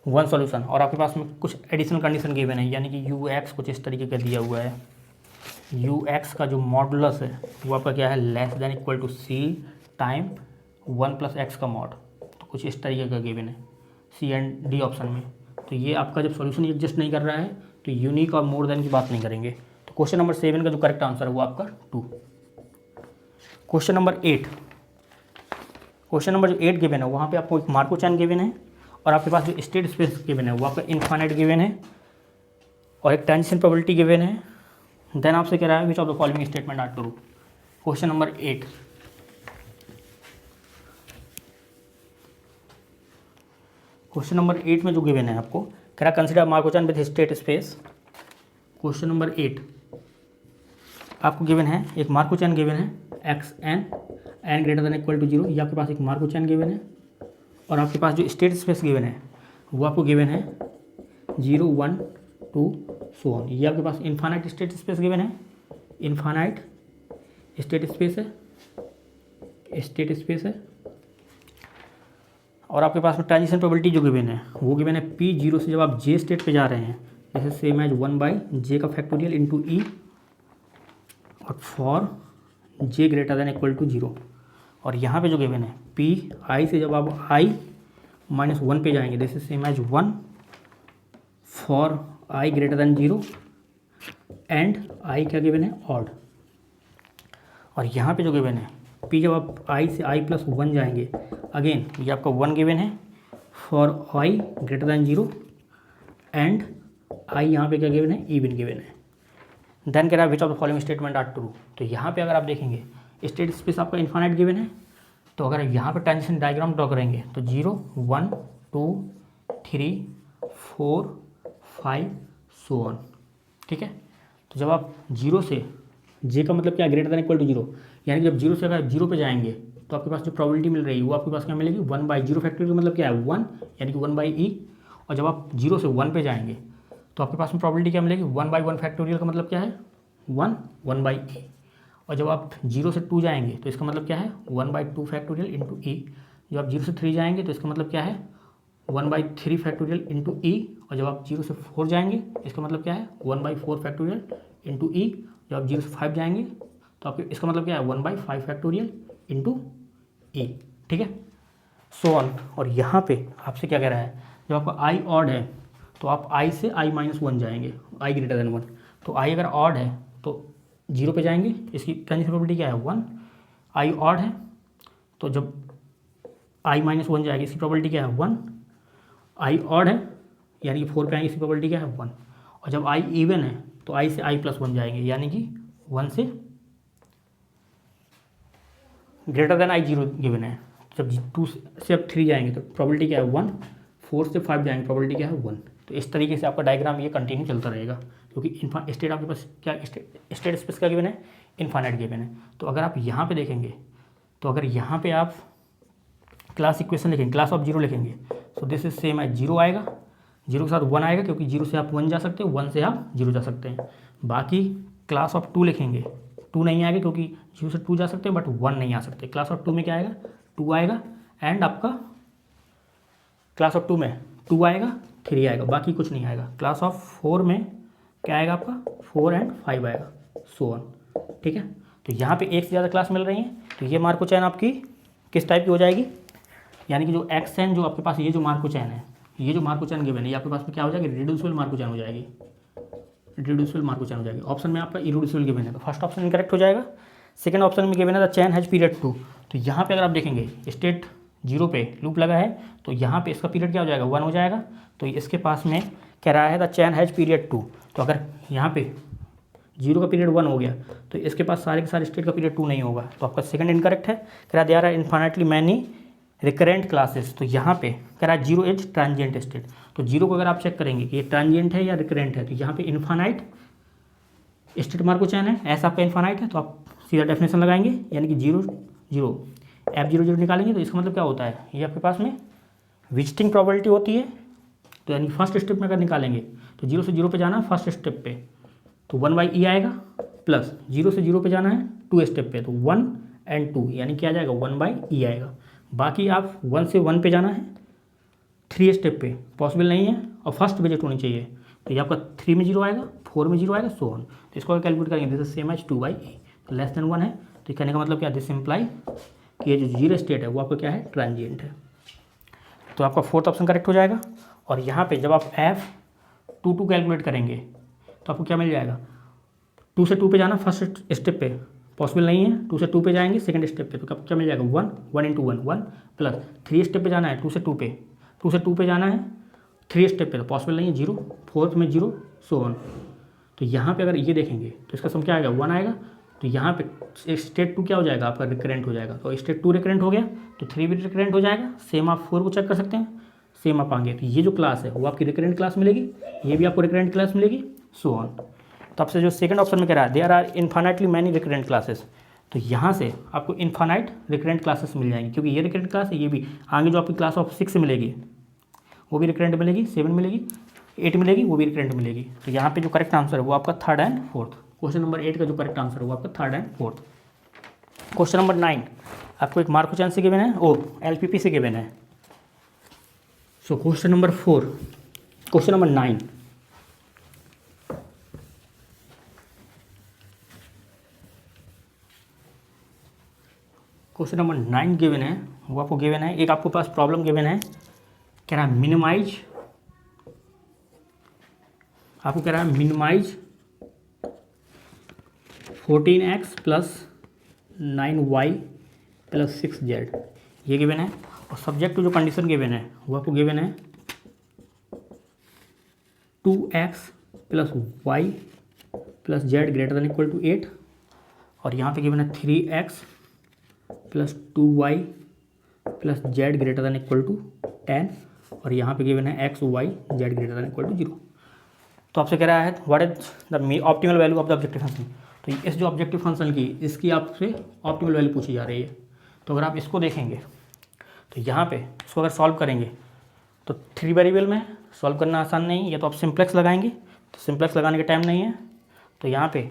वन सॉल्यूशन, और आपके पास में कुछ एडिशनल कंडीशन गिवन है, यानी कि यू एक्स कुछ इस तरीके का दिया हुआ है, यू एक्स का जो मॉडुलस है वो आपका क्या है, less than equal to c time 1 + x का मॉड, तो कुछ इस तरीके का गिवन है सी एंड डी ऑप्शन में। तो ये आपका जब सॉल्यूशन एग्जिस्ट नहीं कर रहा है तो यूनिक और मोर देन की बात नहीं करेंगे। तो क्वेश्चन नंबर 7 का जो करेक्ट आंसर है वो आपका 2। क्वेश्चन नंबर 8, क्वेश्चन नंबर जो 8 गिवन है वहाँ पे आपको एक मार्को चैन गिवन है और आपके पास जो स्टेट स्पेस गिवन है वो आपका इनफाइनाइट गिवन है और एक ट्रांजिशन प्रोबेबिलिटी गिवन है। देन आपसे कह रहा है which of the following statement are true. Question number 8, question number 8 में जो गिवन है आपको कह रहा consider Markov chain with state space. Question number 8 आपको गिवन है, एक मार्को चैन गिवन है x n greater than equal to 0, ये आपके पास एक मार्को चैन गिवन है और आपके पास जो स्टेट स्पेस गिवन है वो आपको गिवन है 0 1 2 सो ऑन। ये आपके पास इनफाइनाइट स्टेट स्पेस गिवन है, इनफाइनाइट स्टेट स्पेस है और आपके पास में ट्रांजिशन प्रोबेबिलिटी जो गिवन है वो गिवन है पी 0 से जब आप जे स्टेट पे जा रहे हैं जैसे सेम एज 1/j का फैक्टोरियल इंटू ई और for j greater than equal to 0। और यहाँ पे जो गिवन है पी आई से जब आप i -1 पे जाएंगे जैसे same as 1 for i greater than 0 and i क्या गिवन है ऑड। और यहाँ पे जो गिवन है p जब आप i से i + 1 जाएंगे अगेन ये आपका 1 गिवन है for i greater than 0 and i यहाँ पे क्या गिवन है इवन गिवन है। देन कह रहा है which of the following statement are true. तो यहाँ पे अगर आप देखेंगे स्टेट स्पेस आपका इन्फाइनाइट गिवन है, तो अगर यहाँ पे ट्रांजिशन डायग्राम ड्रॉ करेंगे तो 0 1 2 3 4 5 सो ऑन। ठीक है, तो जब आप 0 से j का मतलब क्या है ग्रेटर देन इक्वल टू 0, यानी कि जब 0 से अगर 0 पे जाएंगे तो आपके पास जो प्रोबेबिलिटी मिल रही है वो आपके पास क्या मिलेगी 1/0 फैक्टोरियल मतलब क्या है 1, यानी कि 1/e। और जब आप 0 से 1 पे जाएंगे तो आपके पास में प्रोबेबिलिटी क्या मिलेगी 1/1 फैक्टोरियल का मतलब क्या है 1/e। और जब आप 0 से 2 जाएंगे तो इसका मतलब क्या है 1/2 फैक्टोरियल इंटू ई। जब आप 0 से 3 जाएंगे तो इसका मतलब क्या है 1/3 फैक्टोरियल इंटू ई। और जब आप 0 से 4 जाएंगे इसका मतलब क्या है 1/4 फैक्टोरियल इंटू ई। जब आप 0 से 5 जाएंगे तो आपके इसका मतलब क्या है 1/5 फैक्टोरियल इंटू ई। ठीक है, सो ऑन। और यहाँ पे आपसे क्या कह रहा है जब आपका आई ऑड है तो आप i से i -1 जाएंगे i ग्रेटर देन 1। तो i अगर ऑड है तो 0 पे जाएंगे, इसकी ट्रांजिशन प्रोबेबिलिटी क्या है 1। i ऑड है तो जब i -1 जाएगी इसकी प्रोबेबिलिटी क्या है 1। i ऑड है यानी कि 4 पे आएंगे इसकी प्रोबेबिलिटी क्या है 1। और जब i इवन है तो i से i + 1 जाएंगे यानी कि 1 से ग्रेटर देन i 0 गिवन है। जब 2 से अब 3 जाएंगे तो प्रोबेबिलिटी क्या है 1। 4 से 5 जाएंगे प्रोबेबिलिटी क्या है 1। तो इस तरीके से आपका डायग्राम ये कंटिन्यू चलता रहेगा क्योंकि स्टेट आपके पास क्या स्टेट स्पेस का गिवन है इनफाइनाइट गिवन है। तो अगर आप यहाँ पे देखेंगे तो अगर यहाँ पे आप क्लास इक्वेशन लिखेंगे क्लास ऑफ 0 लिखेंगे तो दिस इज सेम एज 0 आएगा, 0 के साथ 1 आएगा क्योंकि 0 से आप 1 जा सकते हो, 1 से आप 0 जा सकते हैं। बाकी क्लास ऑफ 2 लिखेंगे 2 नहीं आएगा क्योंकि 0 से 2 जा सकते हैं बट 1 नहीं आ सकते। क्लास ऑफ 2 में क्या आएगा 2 आएगा एंड आपका क्लास ऑफ 2 में 2 आएगा 3 आएगा, बाकी कुछ नहीं आएगा। क्लास ऑफ 4 में क्या आएगा आपका 4 एंड 5 आएगा, सो ऑन। ठीक है, तो यहाँ पे एक से ज़्यादा क्लास मिल रही हैं तो ये मार्को चैन आपकी किस टाइप की हो जाएगी, यानी कि जो एक्स एन जो आपके पास ये जो मार्को चैन है, ये जो मार्को चैन गिवन है ये आपके पास में क्या हो जाएगी रिड्यूसिबल मार्को चैन हो जाएगी, रिड्यूसिबल मार्को चैन हो जाएगी। ऑप्शन में आपका इरिड्यूसिबल गिवन है तो फर्स्ट ऑप्शन इनकरेक्ट हो जाएगा। सेकंड ऑप्शन में गिवन है द चैन हैज पीरियड 2। तो यहाँ पे अगर आप देखेंगे स्टेट 0 पे लूप लगा है तो यहाँ पे इसका पीरियड क्या हो जाएगा 1 हो जाएगा। तो इसके पास में कह रहा है द चैन हैज पीरियड 2। तो अगर यहाँ पे 0 का पीरियड 1 हो गया तो इसके पास सारे के सारे स्टेट का पीरियड 2 नहीं होगा, तो आपका सेकंड इनकरेक्ट है। कह रहा there are infinitely many recurrent classes. तो यहाँ पे कह रहा है 0 इज ट्रांजिएंट स्टेट। तो 0 को अगर आप चेक करेंगे कि ये ट्रांजिएंट है या रिकरेंट है तो यहाँ पे इन्फाइनाइट स्टेट मार्को चैन है, ऐसा आपका इन्फाइनाइट है तो आप सीधा डेफिनेशन लगाएंगे यानी कि 0 0 F00 निकालेंगे तो इसका मतलब क्या होता है ये आपके पास में विजिटिंग प्रोबेबिलिटी होती है। तो यानी फर्स्ट स्टेप में अगर निकालेंगे तो 0 से 0 पे जाना है फर्स्ट स्टेप पे तो 1/e आएगा प्लस 0 से 0 पे जाना है 2 स्टेप पे तो 1 एंड 2 यानी क्या आ जाएगा 1/e आएगा। बाकी आप 1 से 1 पे जाना है 3 स्टेप पे पॉसिबल नहीं है और फर्स्ट विजिट होनी चाहिए, तो ये आपका 3 में 0 आएगा, 4 में 0 आएगा, सो ऑन। तो इसको अगर कैलकुलेट करेंगे this is same as 2/a, तो लेस देन 1 है, तो कहने का मतलब क्या, दिस इम्प्लाई कि ये जो 0 स्टेट है वो आपका क्या है, ट्रांजिएंट है। तो आपका फोर्थ ऑप्शन करेक्ट हो जाएगा। और यहाँ पे जब आप F22 कैलकुलेट करेंगे तो आपको क्या मिल जाएगा, 2 से 2 पे जाना फर्स्ट स्टेप पे पॉसिबल नहीं है, 2 से 2 पे जाएंगे सेकंड स्टेप पे, तो क्या मिल जाएगा 1 इंटू 1 प्लस 3 स्टेप पे जाना है 2 से 2 पे, 2 से 2 पे जाना है 3 स्टेप पे, तो पॉसिबल नहीं है 0, फोर्थ में 0, सो ऑन। तो यहाँ पे अगर ये देखेंगे तो इसका सम क्या आएगा, 1 आएगा। तो यहाँ पे स्टेट 2 क्या हो जाएगा आपका, रिकरेंट हो जाएगा। तो स्टेट 2 रिकरेंट हो गया तो 3 भी रिकरेंट हो जाएगा। सेम आप 4 को चेक कर सकते हैं, सेम आप आएंगे। तो ये जो क्लास है वो आपकी रिकरेंट क्लास मिलेगी, ये भी आपको रिकरेंट क्लास मिलेगी, सो ऑन। तो आपसे जो सेकंड ऑप्शन में कह रहा है there are infinitely many recurrent classes, तो यहाँ से आपको इन्फाइनाइट रिकरेंट क्लासेस मिल जाएंगी, क्योंकि ये रिकरेंट क्लास है, ये भी आगे जो आपकी क्लास ऑफ 6 मिलेगी वो भी रिकरेंट मिलेगी, 7 मिलेगी, 8 मिलेगी, वो भी रिकरेंट मिलेगी। तो यहाँ पे जो करेक्ट आंसर है वो आपका 3rd and 4th। Question number 8 का जो करेक्ट आंसर है वो आपका 3rd and 4th। Question number 9 आपको एक मार्को चैन से गिवन है, LPP से गिवन है। So question number 4, question number 9, question number 9 given है, वो आपको गिवन है। एक आपको पास प्रॉब्लम गिवन है, कह रहा है मिनिमाइज, आपको कह रहा है minimise 14x plus 9y plus 6z, ये गिवन है। और सब्जेक्ट टू जो कंडीशन गिवन है वो आपको गिवन है 2x plus y plus z greater than equal to 8, और यहाँ पे गिवन है 3x plus 2y plus z greater than equal to 10, और यहाँ पे गिवन है x y z greater than equal to 0। तो आपसे कह रहा है what is the optimal value of the objective function. तो इस जो ऑब्जेक्टिव फंक्शन की इसकी आपसे ऑप्टिमल वैल्यू पूछी जा रही है। तो अगर आप इसको देखेंगे तो यहाँ पे इसको अगर सॉल्व करेंगे तो 3 वेरिएबल में सॉल्व करना आसान नहीं, या तो आप सिंप्लेक्स लगाएंगे, तो सिंप्लेक्स लगाने का टाइम नहीं है। तो यहाँ पे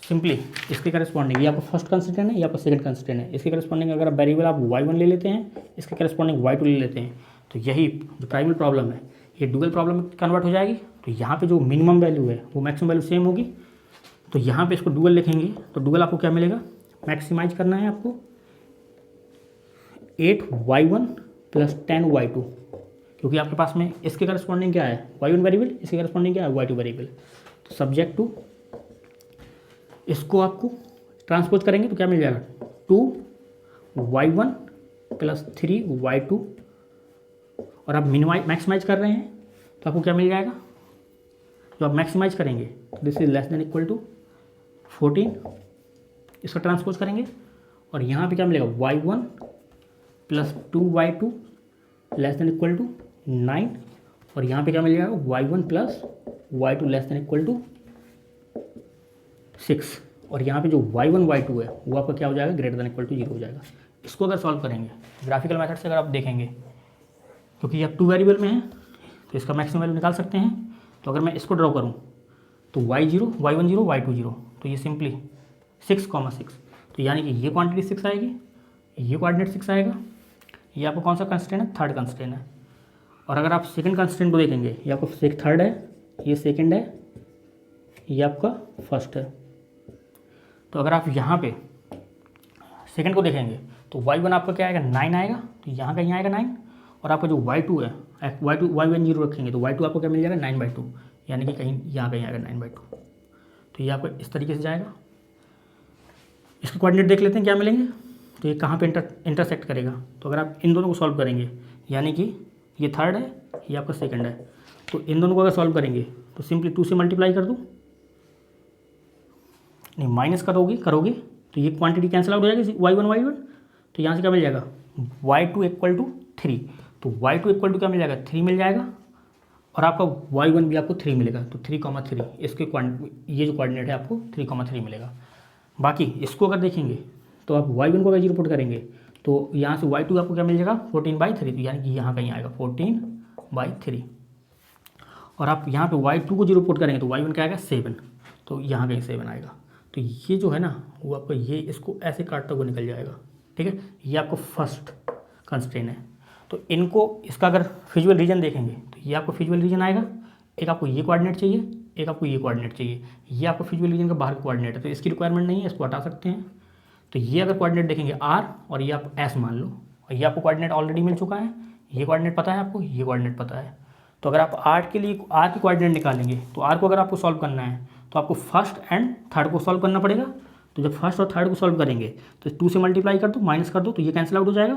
सिंपली इसके करस्पॉन्डिंग ये आपका फर्स्ट कंस्टेंट है, ये आपका सेकंड कंस्टेंट है, इसके करस्पॉन्डिंग अगर आप वेरिएबल आप y1 ले लेते हैं, इसके करस्पॉन्डिंग y2 ले लेते हैं, तो यही जो ट्राइवल प्रॉब्लम है ये डुअल प्रॉब्लम में कन्वर्ट हो जाएगी। तो यहाँ पे जो मिनिमम वैल्यू है वो मैक्सिमम वैल्यू सेम होगी। तो यहाँ पे इसको डुअल लिखेंगे तो डुअल आपको क्या मिलेगा, मैक्सिमाइज करना है आपको 8y1 प्लस 10y2, क्योंकि आपके पास में इसके करस्पॉन्डिंग क्या है y1 वेरिएबल, इसके करस्पॉन्डिंग क्या है y2 वेरिएबल। तो सब्जेक्ट टू इसको आपको ट्रांसपोज करेंगे तो क्या मिल जाएगा 2y1 प्लस 3y2, और आप मैक्सिमाइज कर रहे हैं तो आपको क्या मिल जाएगा, जो आप मैक्सिमाइज करेंगे this is less than equal to 14, इसको ट्रांसपोज करेंगे और यहाँ पे क्या मिलेगा y1 plus 2y2 less than equal to 9, और यहाँ पे क्या मिल जाएगा y1 plus y2 less than equal to 6, और यहाँ पे जो y1 y2 है वो आपका क्या हो जाएगा, ग्रेटर देन इक्वल टू 0 हो जाएगा। इसको अगर सॉल्व करेंगे ग्राफिकल मेथड से अगर आप देखेंगे, क्योंकि अब 2 वेरिएबल में है तो इसका मैक्सिमम वैल्यू निकाल सकते हैं। तो अगर मैं इसको ड्रॉ करूँ तो y0 y1 0 y2 0, तो ये सिंपली 6, तो यानी कि ये क्वांटिटी 6 आएगी, ये कोऑर्डिनेट 6 आएगा। ये आपको कौन सा कंस्ट्रेंट है, थर्ड कंस्ट्रेंट है। और अगर आप सेकंड कंस्ट्रेंट को देखेंगे ये आपको थर्ड है, ये सेकंड है, ये आपका फर्स्ट है। तो अगर आप यहाँ पे सेकंड को देखेंगे तो y1 आपका क्या आएगा 9 आएगा, तो यहाँ कहीं आएगा 9, और आपका जो y2 है y1 0 रखेंगे तो y2 आपको क्या मिल जाएगा 9/2, यानी कि कहीं यहाँ कहीं आएगा 9/2। तो ये आपको इस तरीके से जाएगा। इसके कोऑर्डिनेट देख लेते हैं क्या मिलेंगे, तो ये कहाँ पे इंटरसेक्ट करेगा। तो अगर आप इन दोनों को सॉल्व करेंगे, यानी कि ये थर्ड है, ये आपका सेकंड है, तो इन दोनों को अगर सॉल्व करेंगे तो सिंपली 2 से मल्टीप्लाई कर दूँ, नहीं माइनस करोगे तो ये क्वांटिटी कैंसिल आउट हो जाएगी y1 तो यहाँ से क्या मिल जाएगा y2 इक्वल टू 3, तो y2 इक्वल टू क्या मिल जाएगा 3 मिल जाएगा, और आपका y1 भी आपको 3 मिलेगा, तो 3,3 इसके ये जो कोऑर्डिनेट है आपको 3,3 मिलेगा। बाकी इसको अगर देखेंगे तो आप y1 को अगर 0 पुट करेंगे तो यहाँ से y2 आपको क्या मिल जाएगा 14/3, तो यानी कि यहाँ कहीं आएगा 14/3, और आप यहाँ पे y2 को 0 पुट करेंगे तो y1 क्या आएगा 7, तो यहाँ कहीं 7 आएगा। तो ये जो है ना वो आपका ये इसको ऐसे काटता हुआ निकल जाएगा, ठीक है। ये आपको फर्स्ट कंस्ट्रेंट है। तो इनको, इसका अगर फिजिबल रीजन देखेंगे तो ये आपको फिजिबल रीजन आएगा, एक आपको ये कोऑर्डिनेट चाहिए, एक आपको ये कोऑर्डिनेट चाहिए, ये आपको फिजिबल रीजन का बाहर का कोऑर्डिनेट है, तो इसकी रिक्वायरमेंट नहीं है, इसको हटा सकते हैं। तो ये अगर कोऑर्डिनेट देखेंगे r और ये आप s मान लो, और ये आपको कोऑर्डिनेट ऑलरेडी मिल चुका है, ये कोऑर्डिनेट पता है आपको, ये कोऑर्डिनेट पता है। तो अगर आप r के लिए r की कोऑर्डिनेट निकालेंगे तो r को अगर आपको सॉल्व करना है तो आपको फर्स्ट एंड थर्ड को सॉल्व करना पड़ेगा। तो जब फर्स्ट और थर्ड को सॉल्व करेंगे तो 2 से मल्टीप्लाई कर दो, माइनस कर दो, तो ये कैंसिल आउट हो जाएगा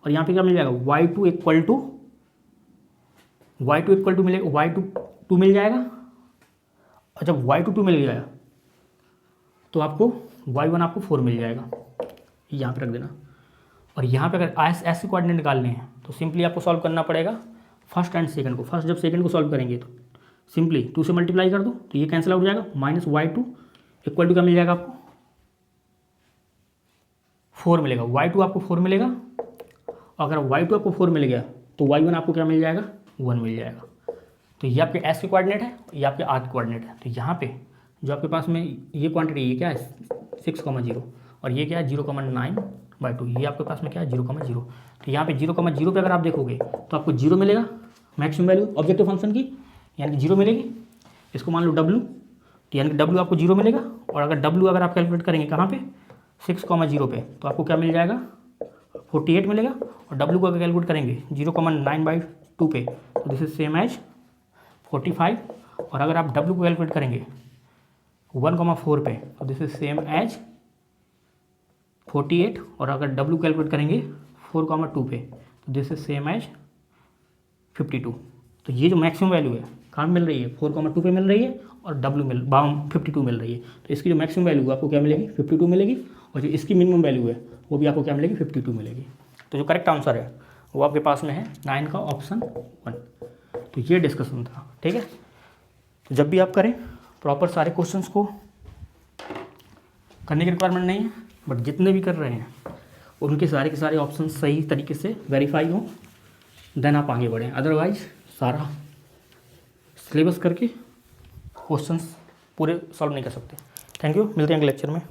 और यहाँ पे क्या मिल जाएगा, y2 इक्वल टू मिलेगा, y2 2 मिल जाएगा। और जब y2 2 मिल गया तो आपको y1 आपको 4 मिल जाएगा, यहाँ पे रख देना। और यहाँ पे अगर एस की कोऑर्डिनेट निकालने हैं तो सिंपली आपको सॉल्व करना पड़ेगा फर्स्ट एंड सेकंड को। फर्स्ट जब सेकंड को सॉल्व करेंगे तो सिंपली 2 से मल्टीप्लाई कर दो, तो ये कैंसिल आउट हो जाएगा, माइनस y2 इक्वल टू क्या मिल जाएगा आपको, 4 मिलेगा। y2 आपको 4 मिलेगा, और अगर y2 आपको 4 मिल गया तो y1 आपको क्या मिल जाएगा, 1 मिल जाएगा। तो ये आपके s की कोऑर्डिनेट है, ये आपके r की कोऑर्डिनेट है। तो यहाँ पे जो आपके पास में ये क्वांटिटी, ये क्या है 6,0 और ये क्या है 0,9/2, ये आपके पास में क्या है 0,0। तो यहाँ पे 0,0 पे अगर आप देखोगे तो आपको 0 मिलेगा, मैक्सिमम वैल्यू ऑब्जेक्टिव फंक्शन की, यानी कि 0 मिलेगी। इसको मान लो w, तो यानी कि w आपको 0 मिलेगा। और अगर w अगर आप कैलकुलेट करेंगे कहाँ पे, 6,0 पे, तो आपको क्या मिल जाएगा 48 मिलेगा। और w को अगर कैलकुलेट करेंगे 0,9/2 पे, तो दिस इज सेम एज 45। और अगर आप w को कैलकुलेट करेंगे 1,4 पे, तो दिस इज सेम एज 48। और अगर w कैलकुलेट करेंगे 4,2 पे, तो दिस इज सेम एज 52। तो ये जो मैक्सिमम वैल्यू है कहाँ मिल रही है, 4,2 पे मिल रही है, और w 52 मिल रही है। तो इसकी जो मैक्सिमम वैल्यू आपको क्या मिलेगी, 52 मिलेगी। और जो इसकी मिनिमम वैल्यू है वो भी आपको क्या मिलेगी, 52 मिलेगी। तो जो करेक्ट आंसर है वो आपके पास में है 9 का ऑप्शन 1। तो ये डिस्कशन था, ठीक है। तो जब भी आप करें प्रॉपर सारे क्वेश्चंस को करने की रिक्वायरमेंट नहीं है, बट जितने भी कर रहे हैं उनके सारे के सारे ऑप्शन सही तरीके से वेरीफाई हों, देन आप आगे बढ़ें। अदरवाइज सारा सिलेबस करके क्वेश्चंस पूरे सॉल्व नहीं कर सकते। थैंक यू, मिलते हैं अगले लेक्चर में।